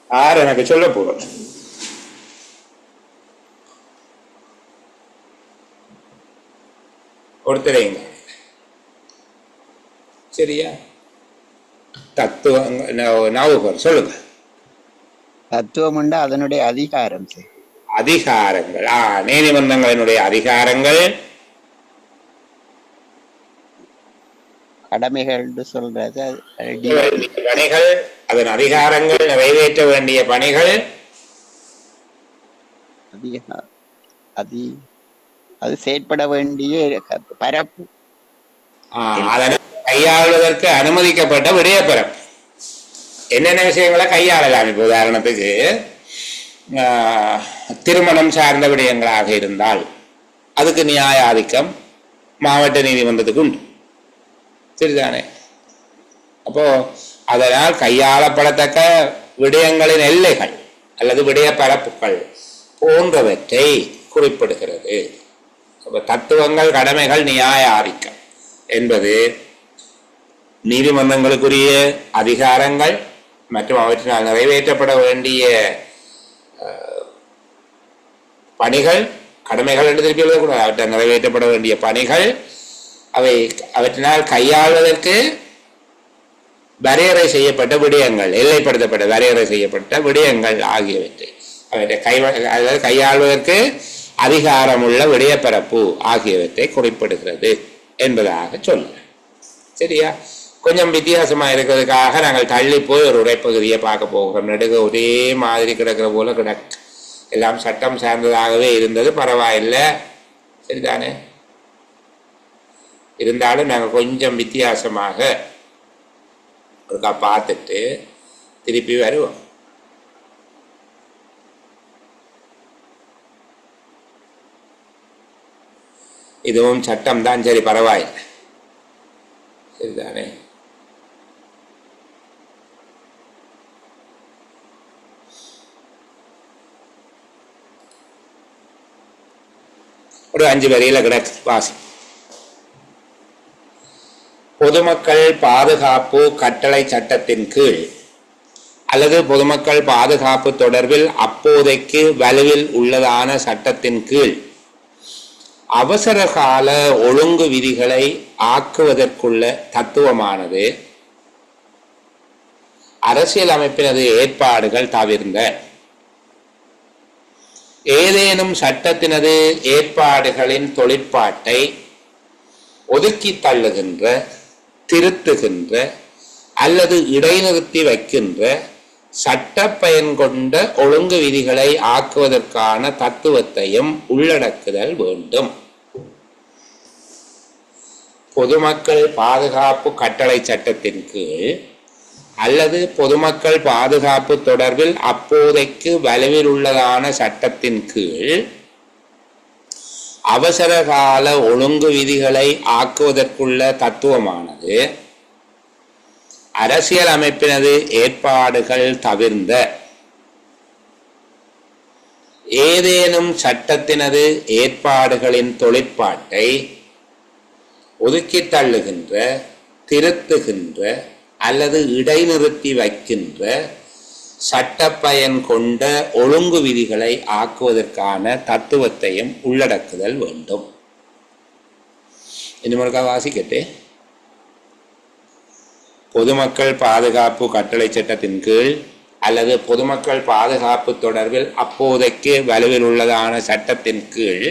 A: யார் எனக்கு சொல்ல போறது? ஒருத்தரைங்க சரியா? தத்துவம் சொல்லுங்க.
F: தத்துவம் உண்டு அதனுடைய அதிகாரம் சார்.
A: அதிகாரங்கள் நீதிமன்றங்களினுடைய அதிகாரங்கள்
F: கடமைகள் சொல்றது
A: பணிகள், அதன் அதிகாரங்கள், நிறைவேற்ற வேண்டிய பணிகள்,
F: அது செயற்பட வேண்டிய பரப்பு,
A: அதனை கையாளுவதற்கு அனுமதிக்கப்பட்ட விடய பரப்பு. என்னென்ன விஷயங்களை கையாளலாம்? இப்போ உதாரணத்துக்கு திருமணம் சார்ந்த விடயங்களாக இருந்தால் அதுக்கு நியாய ஆதிக்கம் மாவட்ட நீதிமன்றத்துக்கு உண்டு. சரிதானே? அப்போ அதனால் கையாளப்படத்தக்க விடயங்களின் எல்லைகள் அல்லது விடய பரப்புகள் போன்றவற்றை குறிப்பிடுகிறது. தத்துவங்கள், கடமைகள், நியாய ஆதிக்கம் என்பது நீதிமன்றங்களுக்குரிய அதிகாரங்கள் மற்றும் அவற்றினால் நிறைவேற்றப்பட வேண்டிய பணிகள், கடமைகள் என்று திருப்பி எழுதக்கூடாது, அவற்றால் நிறைவேற்றப்பட வேண்டிய பணிகள், அவற்றினால் கையாளுவதற்கு வரையறை செய்யப்பட்ட விடயங்கள், எல்லைப்படுத்தப்பட்ட வரையறை செய்யப்பட்ட விடயங்கள் ஆகியவற்றை அவற்றை கையாளுவதற்கு அதிகாரமுள்ள விடயப்பரப்பு ஆகியவற்றை குறிப்பிடுகிறது என்பதாக சொல்லுங்க. சரியா? கொஞ்சம் வித்தியாசமா இருக்கிறதுக்காக நாங்கள் தள்ளி போய் ஒரு உரைப்பகுதியை பார்க்க போகிறோம். நடுக ஒரே மாதிரி கிடக்கிற போல கிடக்கு. எல்லாம் சட்டம் சார்ந்ததாகவே இருந்தது, பரவாயில்லை. சரிதானே? இருந்தாலும் நாங்கள் கொஞ்சம் வித்தியாசமாக ஒருக்கா பார்த்துட்டு திருப்பி வருவோம். இதுவும் சட்டம் தான், சரி பரவாயில்லை. சரிதானே? ஒரு 5 வரியில கிடக்கு, வாசி. பொதுமக்கள் பாதுகாப்பு கட்டளை சட்டத்தின் கீழ் அல்லது பொதுமக்கள் பாதுகாப்பு தொடர்பில் அப்போதைக்கு வலுவில் உள்ளதான சட்டத்தின் கீழ் அவசர கால ஒழுங்கு விதிகளை ஆக்குவதற்குள்ள தத்துவமானது அரசியல் அமைப்பினது ஏற்பாடுகள் தவிர்ந்த ஏதேனும் சட்டத்தினது ஏற்பாடுகளின் தொழிற்பாட்டை ஒதுக்கி தள்ளுகின்ற, திருத்துகின்ற அல்லது இடைநிறுத்தி வைக்கின்ற சட்ட பயன் கொண்ட ஒழுங்கு விதிகளை ஆக்குவதற்கான தத்துவத்தையும் உள்ளடக்குதல் வேண்டும். பொதுமக்கள் பாதுகாப்பு கட்டளை சட்டத்தின் கீழ் அல்லது பொதுமக்கள் பாதுகாப்பு தொடர்பில் அப்போதைக்கு வலுவில் உள்ளதான சட்டத்தின் கீழ் அவசர கால ஒழுங்கு விதிகளை ஆக்குவதற்குள்ள தத்துவமானது அரசியல் அமைப்பினது ஏற்பாடுகள் தவிர்ந்த ஏதேனும் சட்டத்தினது ஏற்பாடுகளின் தொழிற்பாட்டை ஒதுக்கி தள்ளுகின்ற, திருத்துகின்ற அல்லது இடைநிறுத்தி வைக்கின்ற சட்ட பயன் கொண்ட ஒழுங்கு விதிகளை ஆக்குவதற்கான தத்துவத்தையும் உள்ளடக்குதல் வேண்டும். இன்னும் வாசிக்கட்டே. பொதுமக்கள் பாதுகாப்பு கட்டளை சட்டத்தின் கீழ் அல்லது பொதுமக்கள் பாதுகாப்பு தொடர்பில் அப்போதைக்கு வலுவில் உள்ளதான சட்டத்தின் கீழ்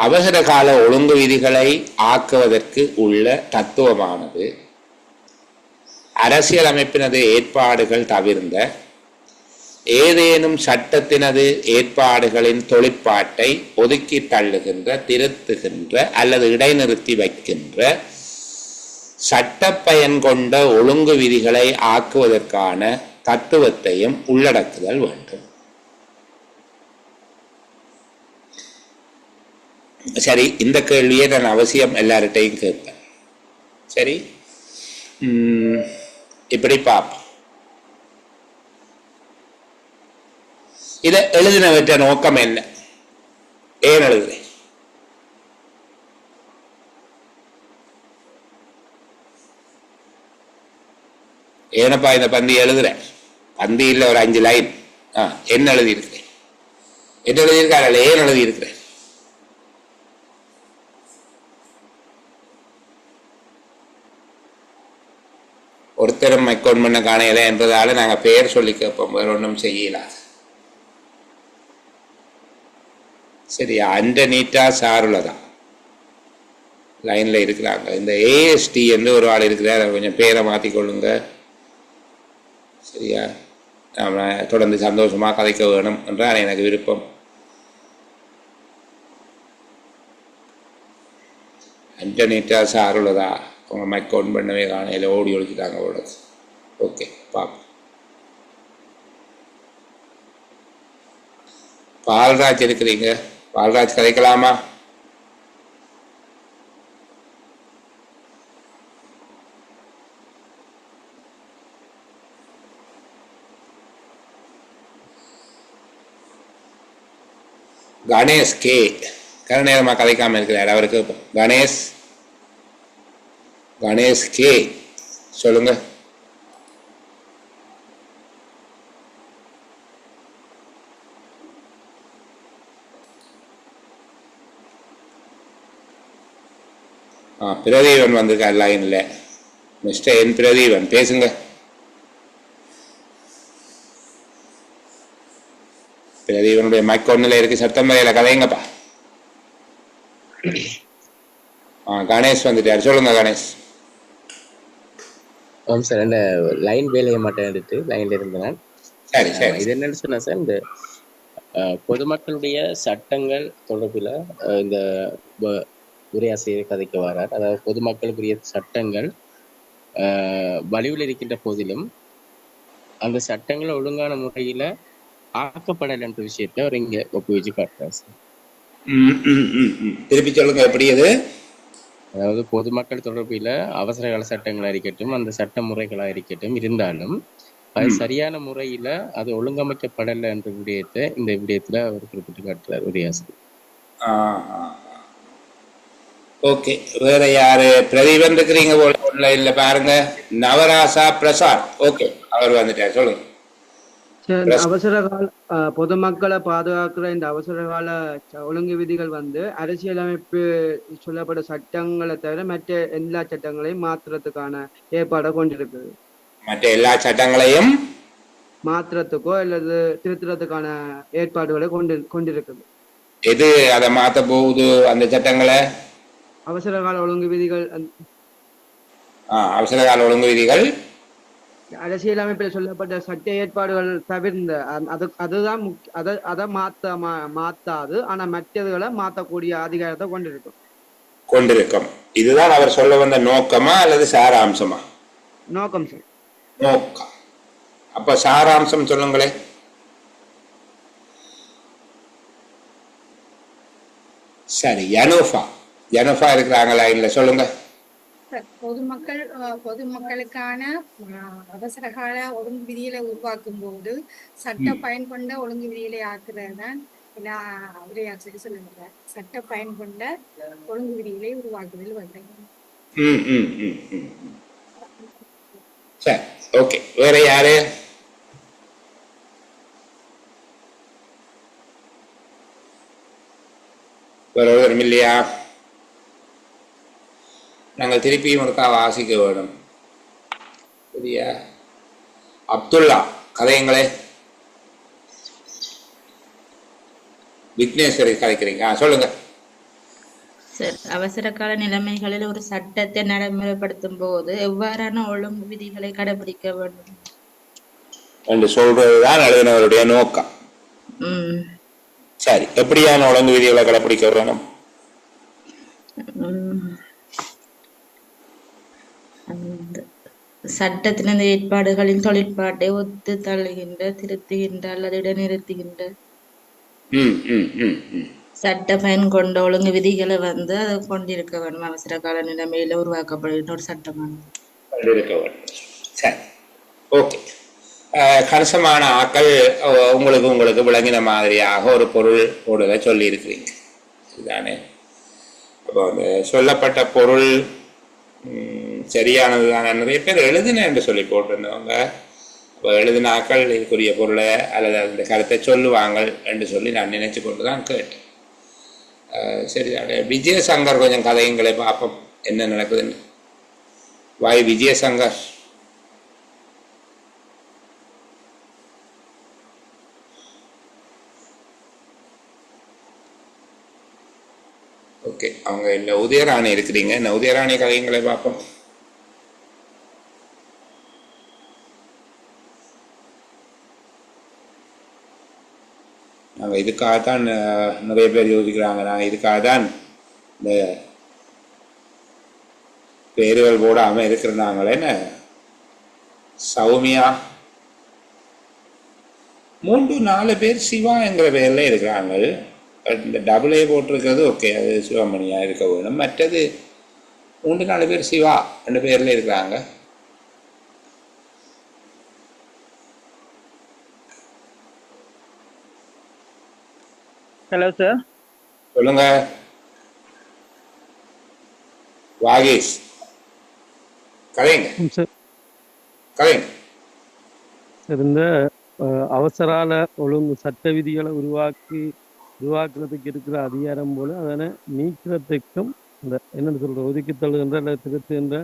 A: அவசர கால ஒழுங்கு விதிகளை ஆக்குவதற்கு உள்ள தத்துவமானது அரசியல் அமைப்பினது ஏற்பாடுகள் தவிர்ந்த ஏதேனும் சட்டத்தினது ஏற்பாடுகளின் தொழிற்பாட்டை ஒதுக்கி தள்ளுகின்ற, திருத்துகின்ற அல்லது இடைநிறுத்தி வைக்கின்ற சட்ட பயன் கொண்ட ஒழுங்கு விதிகளை ஆக்குவதற்கான தத்துவத்தையும் உள்ளடக்குதல் வேண்டும். சரி, இந்த கேள்வியை நான் அவசியம் எல்லார்கிட்டையும் கேட்பேன். சரி, இப்படி பார்ப்போம். இதை எழுதினவற்ற நோக்கம் என்ன? ஏன் எழுதுறேன்? ஏனப்பா இந்த பந்தி எழுதுறேன்? பந்தியில் ஒரு 5 லைன் என்ன எழுதியிருக்கிறேன்? என்ன எழுதியிருக்காரு? ஏன் எழுதியிருக்கிறேன்? ஒருத்தரும் மைக்கோன் பண்ண காணையில என்பதால நாங்கள் பெயர் சொல்லி கேட்போம், வேற ஒன்றும் செய்யலாது. சரி, அண்டனீட்டா சாருலதான் லைன்ல இருக்கிறாங்க. இந்த ஏஎஸ்டி என்று ஒரு ஆள் இருக்கிறார், கொஞ்சம் பேரை மாற்றிக்கொள்ளுங்க. சரியா? நாம் தொடர்ந்து சந்தோஷமாக கதைக்க வேணும் என்றால் எனக்கு விருப்பம். அண்டனீட்டா சாருலதா அவங்க மைக் ஒன் பண்ணவே காணையில் ஓடி ஒழிக்கிட்டாங்க அவ்வளோ. ஓகே, பார்ப்போம். பால்ராஜ் இருக்கிறீங்க, பால்ராஜ் கதைக்கலாமா? கணேஷ் கே கருணேரமா கதைக்காம இருக்கிறார், அவருக்கு கணேஷ் கே சொல்லுங்க. பிரதீபன் வந்திருக்கார் லைன்ல. மிஸ்டர் என் பிரதீபன் பேசுங்க. பிரதீபனுடைய மைக் ஒன்னுல இருக்கு, சத்தம் வரையில கதைங்கப்பா. கணேஷ் வந்துட்டார், சொல்லுங்க கணேஷ்.
I: ஆமாம் சார், இந்த லைன் வேலையை மட்டும் எடுத்து லைன்ல இருந்தேன்.
A: சரி சரி.
I: இது என்னன்னு சொன்னா சார், இந்த பொதுமக்களுடைய சட்டங்கள் தொடர்பில் இந்த உரையாசிரியர் கதைக்கு வரார். அதாவது பொதுமக்களுக்குரிய சட்டங்கள் வலிவில் இருக்கின்ற போதிலும் அந்த சட்டங்கள் ஒழுங்கான முறையில ஆக்கப்படலை என்ற விஷயத்த அவர் இங்க ஒப்புவிச்சு காட்டுறார் சார்.
A: திருப்பி சொல்லுங்க, எப்படி அது?
I: அதாவது பொதுமக்கள் தொடர்பில் அவசர கால சட்டங்களா இருக்கட்டும், அந்த சட்ட முறைகளா இருக்கட்டும், இருந்தாலும் அது சரியான முறையில அது ஒழுங்கமைக்கப்படலை என்ற விடயத்தை இந்த விடயத்துல அவர் குறிப்பிட்டு காட்டுறார் உரையாசிரியர்.
A: ஓகே, வேற யாரு? பிரதீபன் இருக்கிறீங்க போல ஆன்லைன்ல பாருங்க. நவராசா பிரசாத், ஓகே, அவர் வந்துட்டார், சொல்லுங்க.
J: அவசர கால பொதுமக்களை பாதுகாக்கிற இந்த அவசர கால ஒழுங்கு விதிகள் அரசியலமைப்பு சொல்லப்பட்ட சட்டங்களை தவிர மற்ற எல்லா சட்டங்களையும் மாற்றுறதுக்கான ஏற்பாடை கொண்டிருக்குது.
A: மற்ற எல்லா சட்டங்களையும்
J: மாற்றுறதுக்கோ அல்லது திருத்துறதுக்கான ஏற்பாடுகளை கொண்டிருக்குது.
A: எது அதை மாத்த போகுது? அந்த சட்டங்களை
J: அவசர கால ஒழுங்கு விதிகள்.
A: அவசர கால ஒழுங்கு விதிகள்
J: அரசியலமைப்பில் சொல்லப்பட்ட சட்ட ஏற்பாடுகள் தவிர்ந்த அதுதான் அதை மாத்தாது, ஆனா மற்றதுகளை மாத்தக்கூடிய அதிகாரத்தை கொண்டிருக்கும்.
A: இதுதான் அவர் சொல்ல வந்த நோக்கமா அல்லது சாராம்சமா?
J: நோக்கம் சார்,
A: நோக்கம். அப்ப சாராம்சம் சொல்லுங்களே. சரி, யனுஃபா இருக்கிறாங்களா? இல்ல, சொல்லுங்க.
G: பொதுமக்களுக்கான அவசர கால ஒழுங்கு விதிகளை உருவாக்கும் போது சட்ட பயன் கொண்ட ஒழுங்கு விதிகளை ஆக்குறது தான் எல்லா உரையாசிரியர் சொல்லுங்க. சட்ட பயன் கொண்ட ஒழுங்கு விதிகளை உருவாக்குதல் வந்தது.
A: சரி, ஓகே. வேற யாரு? வேற ஒருவரும் இல்லையா? நாங்கள் திருப்பியும் ஒருக்கா வாசிக்க வேணும். சரியா? அப்துல்லா கதைங்களே. விக்னேஸ்வரி கதைக்கிறீங்க, சொல்லுங்க
K: சார். அவசர கால நிலைமைகளில் ஒரு சட்டத்தை நடைமுறைப்படுத்தும் போது எவ்வாறான ஒழுங்கு விதிகளை கடைபிடிக்க வேண்டும்
A: என்று சொல்றதுதான் எழுதினவருடைய நோக்கம். சரி, எப்படியான ஒழுங்கு விதிகளை கடைபிடிக்க வேணும்?
K: சட்டத்திலிருந்து ஏற்பாடுகளின் தொழிற்பாட்டை ஒத்து தள்ளுகின்ற, திருத்துகின்ற அல்லது இடைநிறுத்துகின்ற சட்ட பயன் கொண்ட ஒழுங்கு விதிகளை வந்து அதை கொண்டிருக்க வேண்டும். அவசர கால நிலைமையில உருவாக்கப்படுகின்ற ஒரு சட்டமானது
A: இருக்க வேண்டும். சரி, ஓகே. கணிசமான ஆக்கள் உங்களுக்கு விளங்கின மாதிரியாக ஒரு பொருள் போடுவதை சொல்லி இருக்கிறீங்க, இதுதானே? அப்போ அந்த சொல்லப்பட்ட பொருள் சரியானது தானே. நிறைய பேர் எழுதின என்று சொல்லி போட்டிருந்தவங்க, இப்போ எழுதினாக்கள் இதுக்குரிய பொருளை அல்லது அந்த கருத்தை சொல்லுவாங்க என்று சொல்லி நான் நினைச்சு கொண்டு தான் கேட்டேன். சரிதானே? விஜயசங்கர் கொஞ்சம் கதைங்களை பார்ப்போம், என்ன நடக்குதுன்னு. வாய் விஜயசங்கர். ஓகே, அவங்க இல்லை உதயராணி இருக்கிறீங்க, என்ன உதயராணி கதைங்களை பார்ப்போம். நாங்கள் இதுக்காகத்தான் நிறைய பேர் யோசிக்கிறாங்க, நாங்கள் இதுக்காகத்தான் இந்த பேர்கள் போடாமல் இருக்கிறாங்களேன்னு. சௌமியா 3-4 பேர் சிவா என்கிற பேரில் இருக்கிறாங்க. இந்த டபுள் ஏ போட்டிருக்கிறது ஓகே, அது சிவமணியாக இருக்க வேணும். மற்றது 3-4 பேர் சிவா என்ற பேரில் இருக்கிறாங்க.
J: ஹலோ சார்,
A: சொல்லுங்க. வாகேஷ் கதைங்க
L: சார்.
A: கதைங்க
L: சார், இந்த அவசரால ஒழுங்கு சட்ட விதிகளை உருவாக்குறதுக்கு இருக்கிற அதிகாரம் போல அதனை நீக்கிறதுக்கும் இந்த என்னென்னு சொல்ற ஒதுக்கி தள்ளுகின்ற அல்லது திருத்துகின்ற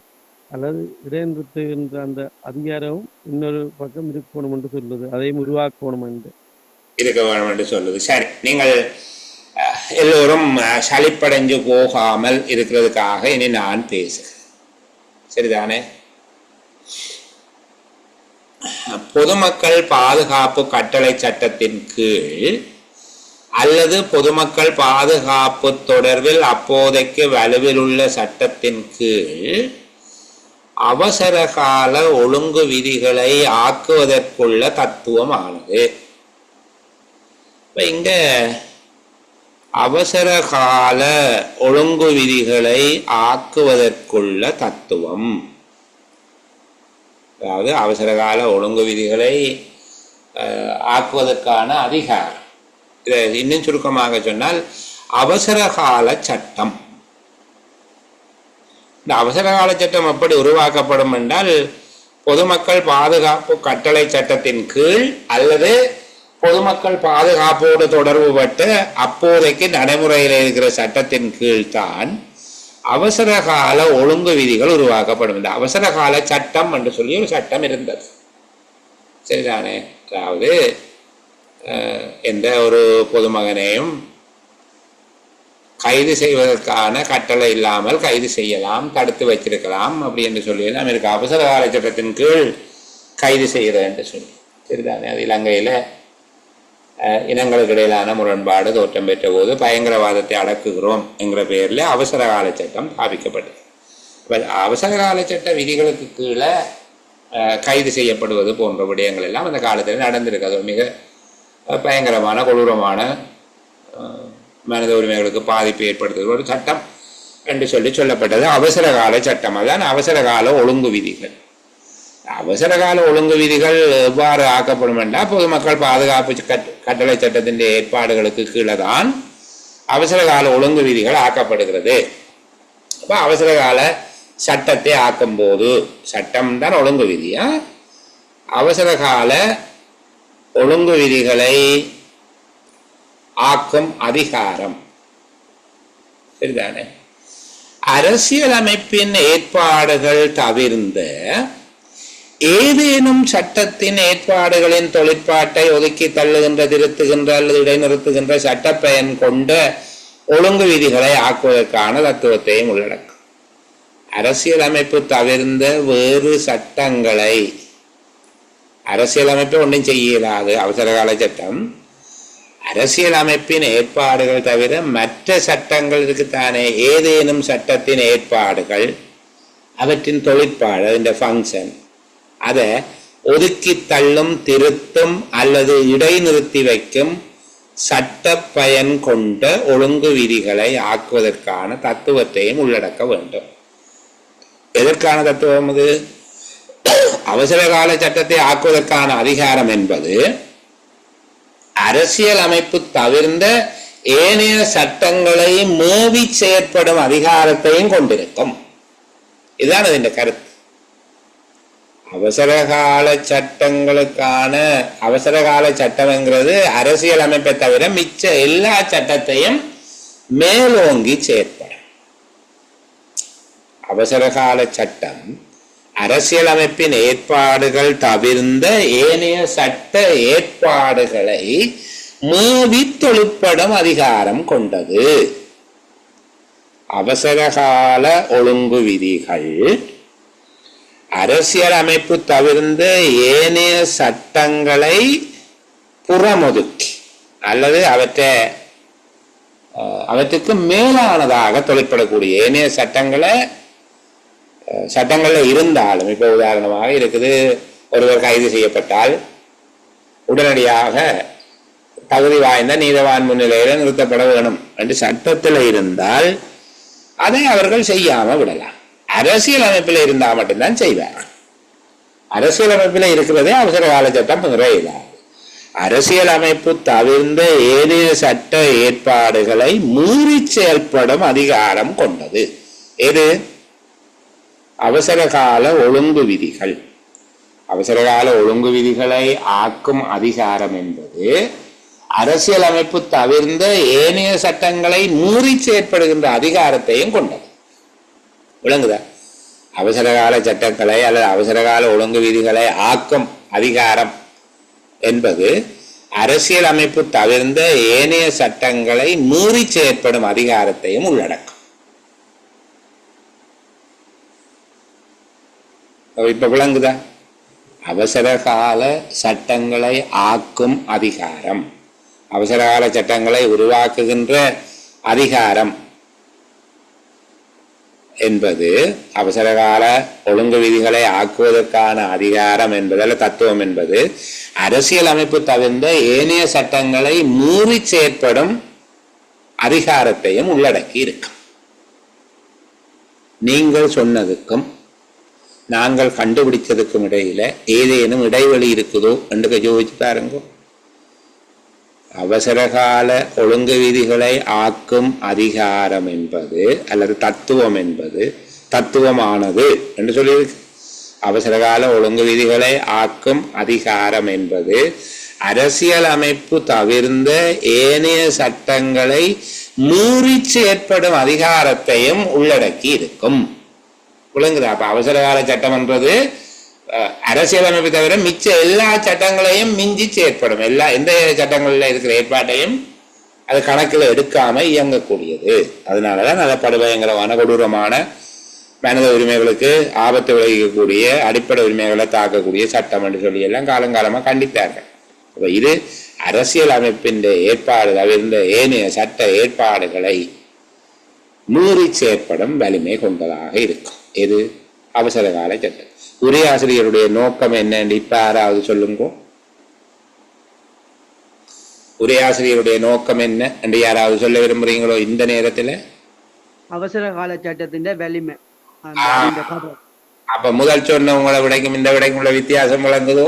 L: அல்லது இடைநிறுத்துகின்ற அந்த அதிகாரமும் இன்னொரு பக்கம் இருக்கணும் என்று சொல்லுது, அதையும் உருவாக்கணும் என்று
A: இருக்க வேணும் என்று சொல்லுது. சரி, நீங்கள் எல்லோரும் சளிப்படைஞ்சு போகாமல் இருக்கிறதுக்காக இனி நான் பேசுகிறேன், சரிதானே? பொதுமக்கள் பாதுகாப்பு கட்டளை சட்டத்தின் கீழ் அல்லது பொதுமக்கள் பாதுகாப்பு தொடர்பில் அப்போதைக்கு வலுவில் உள்ள சட்டத்தின் கீழ் அவசரகால ஒழுங்கு விதிகளை ஆக்குவதற்குள்ள தத்துவமானது. இங்க அவசரகால ஒழுங்கு விதிகளை ஆக்குவதற்குள்ள தத்துவம், அதாவது அவசரகால ஒழுங்கு விதிகளை ஆக்குவதற்கான அதிகாரம். இதை இன்னும் சுருக்கமாக சொன்னால் அவசரகால சட்டம். இந்த அவசரகால சட்டம் எப்படி உருவாக்கப்படும் என்றால், பொதுமக்கள் பாதுகாப்பு கட்டளை சட்டத்தின் கீழ் அல்லது பொதுமக்கள் பாதுகாப்போடு தொடர்பு பட்டு அப்போதைக்கு நடைமுறையில் இருக்கிற சட்டத்தின் கீழ்தான் அவசரகால ஒழுங்கு விதிகள் உருவாக்கப்படும். இந்த அவசரகால சட்டம் என்று சொல்லி ஒரு சட்டம் இருந்தது, சரிதானே? அதாவது எந்த ஒரு பொதுமகனையும் கைது செய்வதற்கான கட்டளை இல்லாமல் கைது செய்யலாம், தடுத்து வச்சிருக்கலாம் அப்படி என்று சொல்லி எல்லாம் இருக்கு. அவசரகால சட்டத்தின் கீழ் கைது செய்கிறது என்று சொல்லி, சரிதானே? அது இலங்கையில் இனங்களுக்கு இடையிலான முரண்பாடு தோற்றம் பெற்ற போது பயங்கரவாதத்தை அடக்குகிறோம் என்கிற பெயரில் அவசரகால சட்டம் ஸ்தாபிக்கப்பட்டது. அவசரகால சட்ட விதிகளுக்கு கீழே கைது செய்யப்படுவது போன்ற விடயங்கள் எல்லாம் அந்த காலத்தில் நடந்திருக்கிறது. மிக பயங்கரமான கொடூரமான மனித உரிமைகளுக்கு பாதிப்பு ஏற்படுத்துகிற ஒரு சட்டம் என்று சொல்லப்பட்டது அவசரகால சட்டம். அதான் அவசரகால ஒழுங்கு விதிகள். அவசரகால ஒழுங்கு விதிகள் எவ்வாறு ஆக்கப்படும் என்றால், பொதுமக்கள் பாதுகாப்பு கட்டளை சட்டத்தின் ஏற்பாடுகளுக்கு கீழே தான் அவசரகால ஒழுங்கு விதிகள் ஆக்கப்படுகிறது. அப்போ அவசரகால சட்டத்தை ஆக்கும் போது, சட்டம் தான் ஒழுங்கு விதியா, அவசரகால ஒழுங்கு விதிகளை ஆக்கும் அதிகாரம், சரிதானே? அரசியலமைப்பின் ஏற்பாடுகள் தவிர்ந்த ஏதேனும் சட்டத்தின் ஏற்பாடுகளின் தொழிற்பாட்டை ஒதுக்கி தள்ளுகின்ற, திருத்துகின்ற அல்லது இடைநிறுத்துகின்ற சட்டப்பயன் கொண்ட ஒழுங்கு விதிகளை ஆக்குவதற்கான தத்துவத்தையும் உள்ளடக்கும். அரசியலமைப்பு தவிர்ந்த வேறு சட்டங்களை, அரசியலமைப்பை ஒன்றும் செய்யலாது அவசரகால சட்டம், அரசியலமைப்பின் ஏற்பாடுகள் தவிர மற்ற சட்டங்கள் இருக்குத்தானே, ஏதேனும் சட்டத்தின் ஏற்பாடுகள், அவற்றின் தொழிற்பாடு, இந்த ஃபங்க்ஷன், அதை ஒதுக்கி தள்ளும், திருத்தும் அல்லது இடைநிறுத்தி வைக்கும் சட்ட பயன் கொண்ட ஒழுங்கு விதிகளை ஆக்குவதற்கான தத்துவத்தையும் உள்ளடக்க வேண்டும். எதற்கான தத்துவம் அது? அவசர கால சட்டத்தை ஆக்குவதற்கான அதிகாரம் என்பது அரசியல் அமைப்பு தவிர்ந்த ஏனைய சட்டங்களை மேவி செயற்படும் அதிகாரத்தையும் கொண்டிருக்கும். இதுதான் இந்த கருத்து. அவசரகால சட்டங்களுக்கான அவசரகால சட்டம்ங்கிறது அரசியல் அமைப்பை தவிர மிச்ச எல்லா சட்டத்தையும் மேலோங்கி செயற்படும். அவசரகால சட்டம் அரசியல் அமைப்பின் ஏற்பாடுகள் தவிர்ந்த ஏனைய சட்ட ஏற்பாடுகளை மேவி தொழிற்படும் அதிகாரம் கொண்டது. அவசரகால ஒழுங்கு விதிகள் அரசியல் அமைப்பு தவிர்ந்த ஏனைய சட்டங்களை புறமொதுக்கி அல்லது அவற்றுக்கு மேலானதாக தொழிற்படக்கூடிய ஏனைய சட்டங்கள்ல இருந்தாலும், இப்ப உதாரணமாக இருக்குது, ஒருவர் கைது செய்யப்பட்டால் உடனடியாக தகுதி வாய்ந்த நீதவான் முன்னிலையில நிறுத்தப்பட வேணும் என்று சட்டத்தில் இருந்தால் அதை அவர்கள் செய்யாம விடலாம். அரசியல் அமைப்பில் இருந்தால் மட்டும்தான் செய்வார். அரசியல் அமைப்பில் இருக்கிறதே அவசர கால சட்டம் நிறையில்லாது. அரசியல் அமைப்பு தவிர்ந்த ஏனைய சட்ட ஏற்பாடுகளை மீறி செயல்படும் அதிகாரம் கொண்டது. எது? அவசரகால ஒழுங்கு விதிகள். அவசரகால ஒழுங்கு விதிகளை ஆக்கும் அதிகாரம் என்பது அரசியல் அமைப்பு தவிர்ந்த ஏனைய சட்டங்களை மீறி செயற்படுகின்ற அதிகாரத்தையும் கொண்டது. விளங்குதா? அவசரகால சட்டங்களை அல்லது அவசரகால ஒழுங்கு விதிகளை ஆக்கும் அதிகாரம் என்பது அரசியல் அமைப்பு தவிர்ந்த ஏனைய சட்டங்களை மீறி செயற்படும் அதிகாரத்தையும் உள்ளடக்கும். இப்ப விளங்குதா? அவசரகால சட்டங்களை ஆக்கும் அதிகாரம், அவசரகால சட்டங்களை உருவாக்குகின்ற அதிகாரம் என்பது அவசரகால ஒழுங்கு விதிகளை ஆக்குவதற்கான அதிகாரம் என்பதில் தத்துவம் என்பது அரசியல் அமைப்பு தவிர்ந்த ஏனைய சட்டங்களை மீறி செயற்படும் அதிகாரத்தையும் உள்ளடக்கி இருக்கும். நீங்கள் சொன்னதுக்கும் நாங்கள் கண்டுபிடிச்சதுக்கும் இடையில ஏதேனும் இடைவெளி இருக்குதோ என்று யோசிச்சு பாருங்க. அவசரகால ஒழுங்கு விதிகளை ஆக்கும் அதிகாரம் என்பது அல்லது தத்துவம் என்பது தத்துவமானது என்று சொல்லியிருக்கு. அவசரகால ஒழுங்கு விதிகளை ஆக்கும் அதிகாரம் என்பது அரசியல் அமைப்பு தவிர்ந்த ஏனைய சட்டங்களை மீறி செயற்படும் அதிகாரத்தையும் உள்ளடக்கி இருக்கும். விளங்குதா? அப்ப அவசரகால சட்டம் என்பது அரசியலமைப்பு தவிர மிச்ச எல்லா சட்டங்களையும் மிஞ்சி செயற்படும். எந்த சட்டங்களில் இருக்கிற ஏற்பாட்டையும் அது கணக்கில் எடுக்காம இயங்கக்கூடியது. அதனாலதான் அதை படுபயங்கரமான கொடூரமான மனித உரிமைகளுக்கு ஆபத்து விளைவிக்கக்கூடிய அடிப்படை உரிமைகளை தாக்கக்கூடிய சட்டம் என்று சொல்லி எல்லாம் காலங்காலமா கண்டித்தார்கள். இது அரசியல் அமைப்பின் ஏற்பாடு தவிர்ந்த ஏனைய சட்ட ஏற்பாடுகளை மீறி செயற்படும் வலிமை கொண்டதாக இருக்கும். எது? அவசரகால சட்டம். உரையாசிரியருடைய நோக்கம் என்னன்னு இப்ப யாராவது சொல்லுங்க. உரையாசிரியருடைய நோக்கம் என்ன என்று யாராவது சொல்ல விரும்புறீங்களோ இந்த நேரத்துல?
J: அவசர கால சட்டத்தின் வலிமை.
A: அப்ப முதல் சொன்னவங்களை விடைக்கும் இந்த விடைக்கும் உள்ள வித்தியாசம் விளங்குதோ?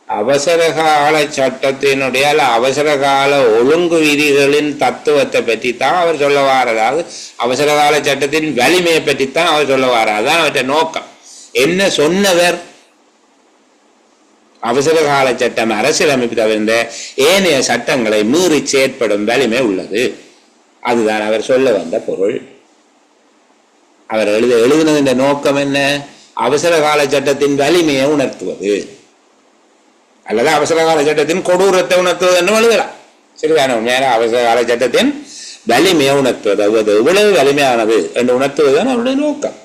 A: அவசரகால சட்டத்தினுடைய அவசரகால ஒழுங்கு விதிகளின் தத்துவத்தை பற்றி தான் அவர் சொல்ல வாரதாவது. அவசரகால சட்டத்தின் வலிமையை பற்றித்தான் அவர் சொல்ல வாராதான் அவற்றை நோக்கம். என்ன சொன்னவர்? அவசரகால சட்டம் அரசியலமைப்பு தவிர்ந்த ஏனைய சட்டங்களை மீறி செயற்படும் வலிமை உள்ளது. அதுதான் அவர் சொல்ல வந்த பொருள். அவர் எழுதினது நோக்கம் என்ன? அவசரகால சட்டத்தின் வலிமையை உணர்த்துவது அல்லது அவசரகால சட்டத்தின் கொடூரத்தை உணர்த்துவது என்று எழுதலாம். சரிதான? உண்மையான அவசரகால சட்டத்தின் வலிமையை உணர்த்துவது, அது எவ்வளவு வலிமையானது என்று உணர்த்துவதுதான் அவருடைய நோக்கம்.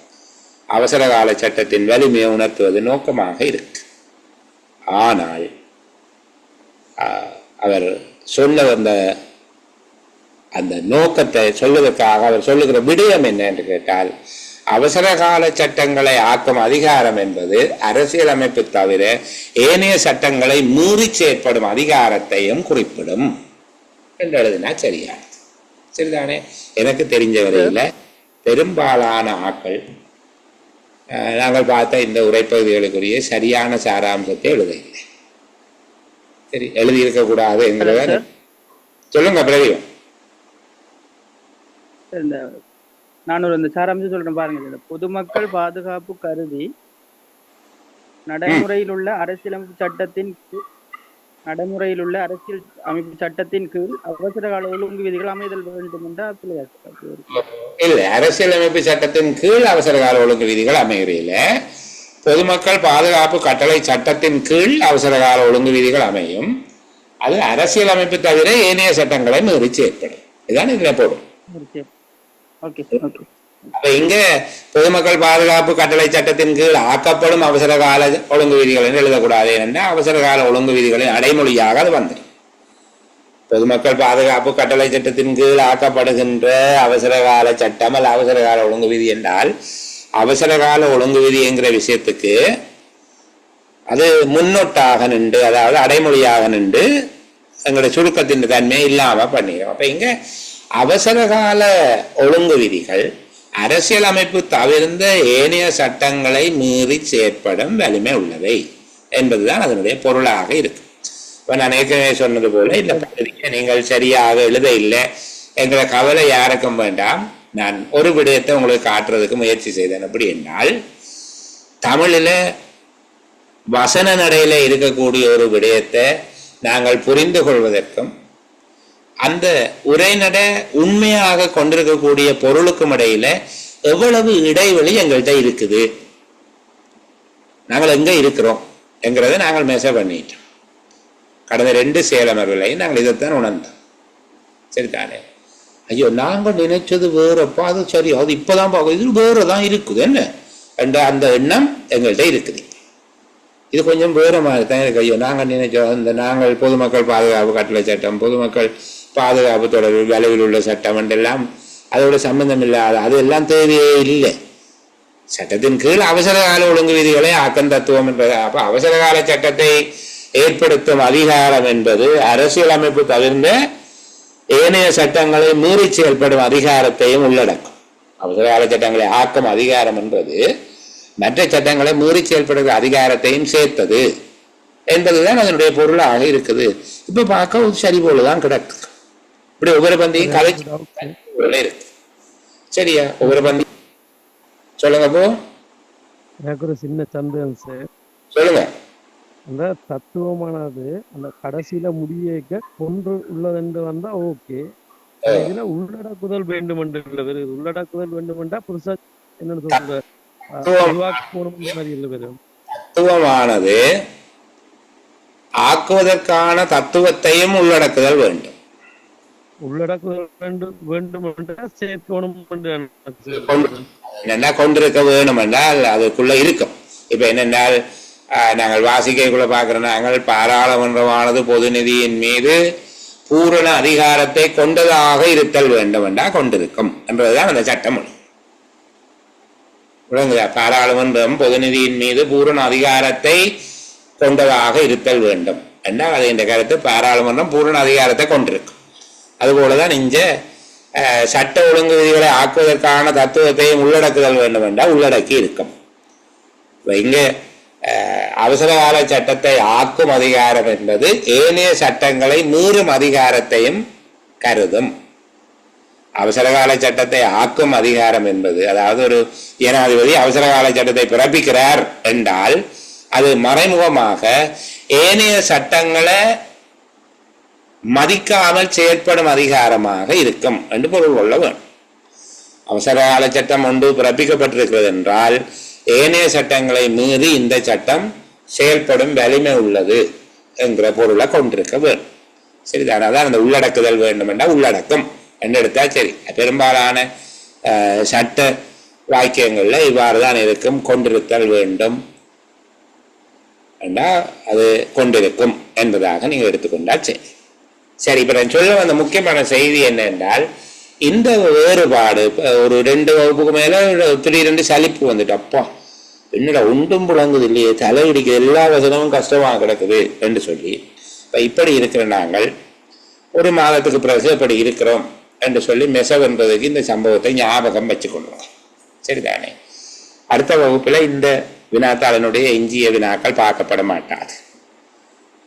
A: அவசரகால சட்டத்தின் வலிமையை உணர்த்துவது நோக்கமாக இருக்கு. ஆனால் அவர் சொல்ல வந்த அந்த நோக்கத்தை சொல்வதற்காக அவர் சொல்லுகிற விடயம் என்ன என்று கேட்டால், அவசர கால சட்டங்களை ஆக்கும் அதிகாரம் என்பது அரசியலமைப்பு தவிர ஏனைய சட்டங்களை மீறி செயற்படும் அதிகாரத்தையும் குறிப்பிடும் என்று எழுதினா சரியா? சரிதானே? எனக்கு தெரிஞ்ச வரையில பெரும்பாலான ஆக்கள் நாங்கள் பார்த்த இந்த உரைப்பகுதிகளுக்குரிய சரியான சாராம்சத்தை எழுதவில்லை. சரி, எழுதியிருக்க கூடாது என்கிறத சொல்லுங்க பிரதீபம்.
M: நான் இந்த சாராம்சம் சொல்றேன் பாருங்க. பொதுமக்கள் பாதுகாப்பு கருதி நடைமுறையில் உள்ள அரசியலமைப்பு சட்டத்தின் கீழ் அவசர கால ஒழுங்கு விதிகள் அமைதல் வேண்டும் என்றால்
A: இல்ல, அரசியலமைப்பு சட்டத்தின் கீழ் அவசர கால ஒழுங்கு விதிகள் அமைகிறீல. பொதுமக்கள் பாதுகாப்பு கட்டளை சட்டத்தின் கீழ் அவசர கால ஒழுங்கு விதிகள் அமையும். அது அரசியலமைப்பு தவிர ஏனைய சட்டங்களை மீறி செயற்படும். இதுதான் இதுல போடும். அப்ப இங்க பொதுமக்கள் பாதுகாப்பு கட்டளை சட்டத்தின் கீழ் ஆக்கப்படும் அவசர கால ஒழுங்கு விதிகள் என்று எழுதக்கூடாது. ஏனென்றால் அவசர கால ஒழுங்கு விதிகளின் அடைமொழியாக அது வந்துடும். பொதுமக்கள் பாதுகாப்பு கட்டளை சட்டத்தின் கீழ் ஆக்கப்படுகின்ற அவசர கால சட்டம் அல்ல அவசர கால ஒழுங்கு விதி என்றால், அவசர கால ஒழுங்கு விதி என்கிற விஷயத்துக்கு அது முன்னொட்டாக நின்று, அதாவது அடைமொழியாக நின்று எங்களுடைய சுருக்கத்தின் தன்மையை இல்லாம பண்ணிடும். அப்ப இங்க அவசர கால ஒழுங்கு விதிகள் அரசியலமைப்பு தவிர்ந்த ஏனைய சட்டங்களை மீறி செயற்படும் வலிமை உள்ளவை என்பதுதான் அதனுடைய பொருளாக இருக்கு. இப்ப நான் ஏற்கனவே சொன்னது போல இந்த பகுதியை நீங்கள் சரியாக எழுத இல்லை என்கிற கவலை யாருக்கும் வேண்டாம். நான் ஒரு விடயத்தை உங்களுக்கு காட்டுறதுக்கு முயற்சி செய்தேன். அப்படி என்றால், தமிழில வசன நடையில இருக்கக்கூடிய ஒரு விடயத்தை நாங்கள் புரிந்து கொள்வதற்கும் அந்த உரைநடை உண்மையாக கொண்டிருக்கக்கூடிய பொருளுக்கும் இடையில எவ்வளவு இடைவெளி எங்கள்கிட்ட இருக்குது, நாங்கள் எங்க இருக்கிறோம் என்கிறத நாங்கள் மெசேஜ் பண்ணிட்டோம். கடந்த 2 சேலமர்களையும் நாங்கள் இதைத்தான் உணர்ந்தோம். சரிதானே? ஐயோ, நாங்கள் நினைச்சது வேறப்பா, அது சரி, அது இப்பதான் பார்க்க இது வேறதான் இருக்குது என்ன என்ற அந்த எண்ணம் எங்கள்கிட்ட இருக்குது. இது கொஞ்சம் வேற மாதிரி தான் இருக்கு. ஐயோ, நாங்கள் நினைச்சோம் இந்த நாங்கள் பொதுமக்கள் பாதுகாப்பு கட்டளை சட்டம், பொதுமக்கள் பாதுகாப்பு தொடர்பு விளைவில் உள்ள சட்டம் என்றெல்லாம் அதோட சம்பந்தம் இல்லாத, அது எல்லாம் தேவையே இல்லை. சட்டத்தின் கீழ் அவசர கால ஒழுங்கு விதிகளை ஆக்கம் தத்துவம் என்பது. அப்ப அவசர கால சட்டத்தை ஏற்படுத்தும் அதிகாரம் என்பது அரசியலமைப்பு தவிர்ந்த ஏனைய சட்டங்களை மீறி செயல்படும் அதிகாரத்தையும் உள்ளடக்கும். அவசர கால சட்டங்களை ஆக்கும் அதிகாரம் என்பது மற்ற சட்டங்களை மீறி செயல்படுகிற அதிகாரத்தையும் சேர்த்தது என்பதுதான் அதனுடைய பொருளாக இருக்குது. இப்ப பார்க்க சரி போலதான் கிடக்கு. இப்படி ஒவ்வொரு பந்தியும் கலைச்சு இருக்கு. சரியா? ஒவ்வொரு பந்தி சொல்லுங்க. போ,
L: எனக்கு ஒரு சின்ன சந்தேகம் சார்.
A: சொல்லுங்க.
L: அந்த தத்துவமானது அந்த கடைசியில முடியேக்க கொன்று உள்ளதென்று வந்தா ஓகே, இதுல உள்ளடக்குதல் வேண்டும் என்று உள்ளடக்குதல் வேண்டும் என்றா புதுசா என்னன்னு சொல்ற
A: தத்துவமானது ஆக்குவதற்கான தத்துவத்தையும் உள்ளடக்குதல் வேண்டும். கொண்டிருக்க வேணும் என்றால் அதுக்குள்ள இருக்கும். இப்ப என்னென்றால் நாங்கள் வாசிக்கைக்குள்ள பார்க்கிற நாங்கள் பாராளுமன்றமானது பொது நிதியின் மீது பூரண அதிகாரத்தை கொண்டதாக இருத்தல் வேண்டும் என்றால் கொண்டிருக்கும் என்றதுதான் அந்த சட்டம். பாராளுமன்றம் பொது நிதியின் மீது பூரண அதிகாரத்தை கொண்டதாக இருத்தல் வேண்டும் என்றால் அது இந்த கருத்து பாராளுமன்றம் பூரண அதிகாரத்தை கொண்டிருக்கும். அதுபோலதான் இங்க சட்ட ஒழுங்கு விதிகளை ஆக்குவதற்கான தத்துவத்தையும் உள்ளடக்குதல் வேண்டும் என்றால் உள்ளடக்கி இருக்கும். இங்க அவசர கால சட்டத்தை ஆக்கும் அதிகாரம் என்பது ஏனைய சட்டங்களை மீறும் அதிகாரத்தையும் கருதும். அவசர கால சட்டத்தை ஆக்கும் அதிகாரம் என்பது, அதாவது ஒரு ஜனாதிபதி அவசர கால சட்டத்தை பிறப்பிக்கிறார் என்றால் அது மறைமுகமாக ஏனைய சட்டங்களை மதிக்காமல் செயற்படும் அதிகாரமாக இருக்கும் என்று பொருள் கொள்ள வேண்டும். அவசர கால சட்டம் ஒன்று பிறப்பிக்கப்பட்டிருக்கிறது என்றால் ஏனைய சட்டங்களை மீறி இந்த சட்டம் செயல்படும் வலிமை உள்ளது என்கிற பொருளை கொண்டிருக்க வேண்டும். சரிதான? அதான் அந்த உள்ளடக்குதல் வேண்டும் என்றால் உள்ளடக்கும் என்று எடுத்தா சரி. பெரும்பாலான சட்ட வாக்கியங்கள்ல இவ்வாறு தான் இருக்கும். கொண்டிருத்தல் வேண்டும் என்றால் அது கொண்டிருக்கும் என்பதாக நீங்க எடுத்துக்கொண்டால் சரி. சரி, இப்ப நான் சொல்ல வந்த முக்கியமான செய்தி என்ன என்றால், இந்த வேறுபாடு ஒரு 2 வகுப்புக்கு மேலே திடீரென்று சலிப்பு வந்துட்டு, அப்பா என்னடா ஒன்றும் புழங்குது இல்லையே, தலையிடிக்க எல்லா வசனமும் கஷ்டமாக கிடக்குது என்று சொல்லி இப்போ இப்படி இருக்கிற நாங்கள் ஒரு மாதத்துக்கு பிறகு இப்படி இருக்கிறோம் என்று சொல்லி மெசவென்பதற்கு இந்த சம்பவத்தை ஞாபகம் வச்சுக்கொள்ளுவோம். சரிதானே? அடுத்த வகுப்பில் இந்த வினாத்தாளனுடைய எஞ்சிய வினாக்கள் பார்க்கப்பட மாட்டாது.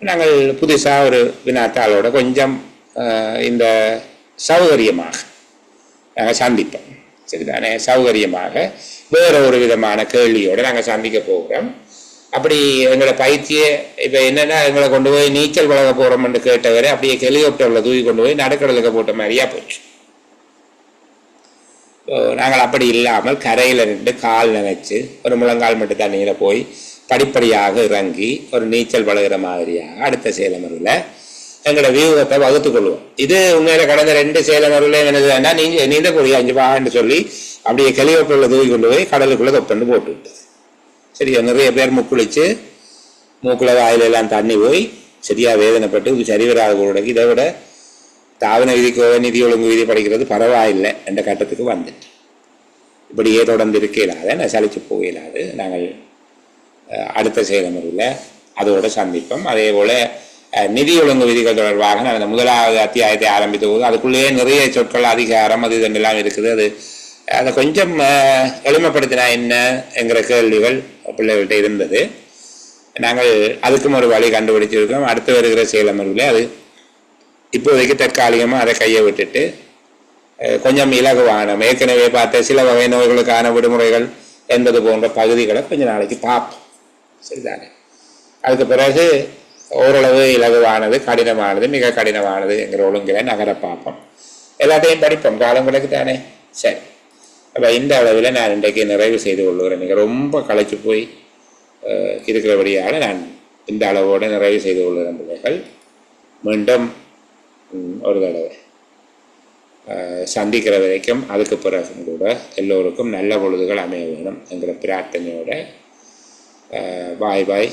A: நாங்கள் புதுசாக ஒரு வினாத்தாளோட கொஞ்சம் இந்த சௌகரியமாக நாங்கள் சந்திப்போம். சரிதானே? சௌகரியமாக வேற ஒரு விதமான கேள்வியோடு நாங்கள் சந்திக்க போகிறோம். அப்படி எங்களை பயிற்சியை இப்போ என்னென்னா எங்களை கொண்டு போய் நீச்சல் பழக போகிறோம்னு கேட்டவரை அப்படியே ஹெலிகாப்டரில் தூக்கி கொண்டு போய் நடுக்கடலுக்கு போட்ட மாதிரியா போச்சு. நாங்கள் அப்படி இல்லாமல் கரையில் நின்று கால் நினைச்சு ஒரு முழங்கால் மட்டும் தண்ணியில் போய் படிப்படியாக இறங்கி ஒரு நீச்சல் பழகிற மாதிரியாக அடுத்த சேலமருவில் எங்களோட வியூகத்தை வகுத்து கொள்வோம். இது உண்மையில கடந்த 2 சேலமருவில் என்னது வேணா நீந்தக்கூடிய 5 பாகன்னு சொல்லி அப்படியே ஹெலிகாப்டரில் தூக்கி கொண்டு போய் கடலுக்குள்ளே தொப்பண்டு போட்டு விட்டது. சரியா? நிறைய பேர் முக்குளிச்சு மூக்குல வாயிலெல்லாம் தண்ணி போய் சரியா வேதனைப்பட்டு இது சரிவராக கூடக்கு இதை விட தாவன விதிக்கு நிதி ஒழுங்கு விதி படிக்கிறது பரவாயில்லை என்ற கட்டத்துக்கு வந்துட்டு இப்படியே தொடர்ந்து இருக்க இயலாது, நான் சலிச்சு போக இயலாது. நாங்கள் அடுத்த சேலமருவில் அதோடு சந்திப்போம். அதே போல் நிதி ஒழுங்கு விதிகள் தொடர்பாக நான் அந்த 1வது அத்தியாயத்தை ஆரம்பித்த போது அதுக்குள்ளேயே நிறைய சொற்கள் அதிகாரம் அது இதெல்லாம் இருக்குது. அதை கொஞ்சம் எளிமைப்படுத்தினா என்ன என்கிற கேள்விகள் பிள்ளைகள்கிட்ட இருந்தது. நாங்கள் அதுக்கும் ஒரு வழி கண்டுபிடிச்சிருக்கோம். அடுத்து வருகிற சேலமருவில் அது இப்போதைக்கு தற்காலிகமாக அதை கையை விட்டுட்டு கொஞ்சம் இலகுவான ஏற்கனவே பார்த்த சில வகை நோய்களுக்கான விடுமுறைகள் என்பது போன்ற பகுதிகளை கொஞ்ச நாளைக்கு பார்ப்போம். சரிதானே? அதுக்கு பிறகு ஓரளவு இலகுவானது கடினமானது மிக கடினமானது என்கிற ஒழுங்கில நகர பார்ப்போம். எல்லாத்தையும் படிப்போம், காலம் கிடக்கு தானே. சரி, அப்போ இந்த அளவில் நான் இன்றைக்கு நிறைவு செய்து கொள்கிறேன். நீங்கள் ரொம்ப களைச்சு போய் இருக்கிறபடியால் நான் இந்த அளவோடு நிறைவு செய்து கொள்கிறேன். பிள்ளைகள் மீண்டும் ஒரு தடவை சந்திக்கிற வரைக்கும் அதுக்கு பிறகும் கூட எல்லோருக்கும் நல்ல பொழுதுகள் அமைய வேணும் என்கிற பிரார்த்தனையோட பாய் பாய்.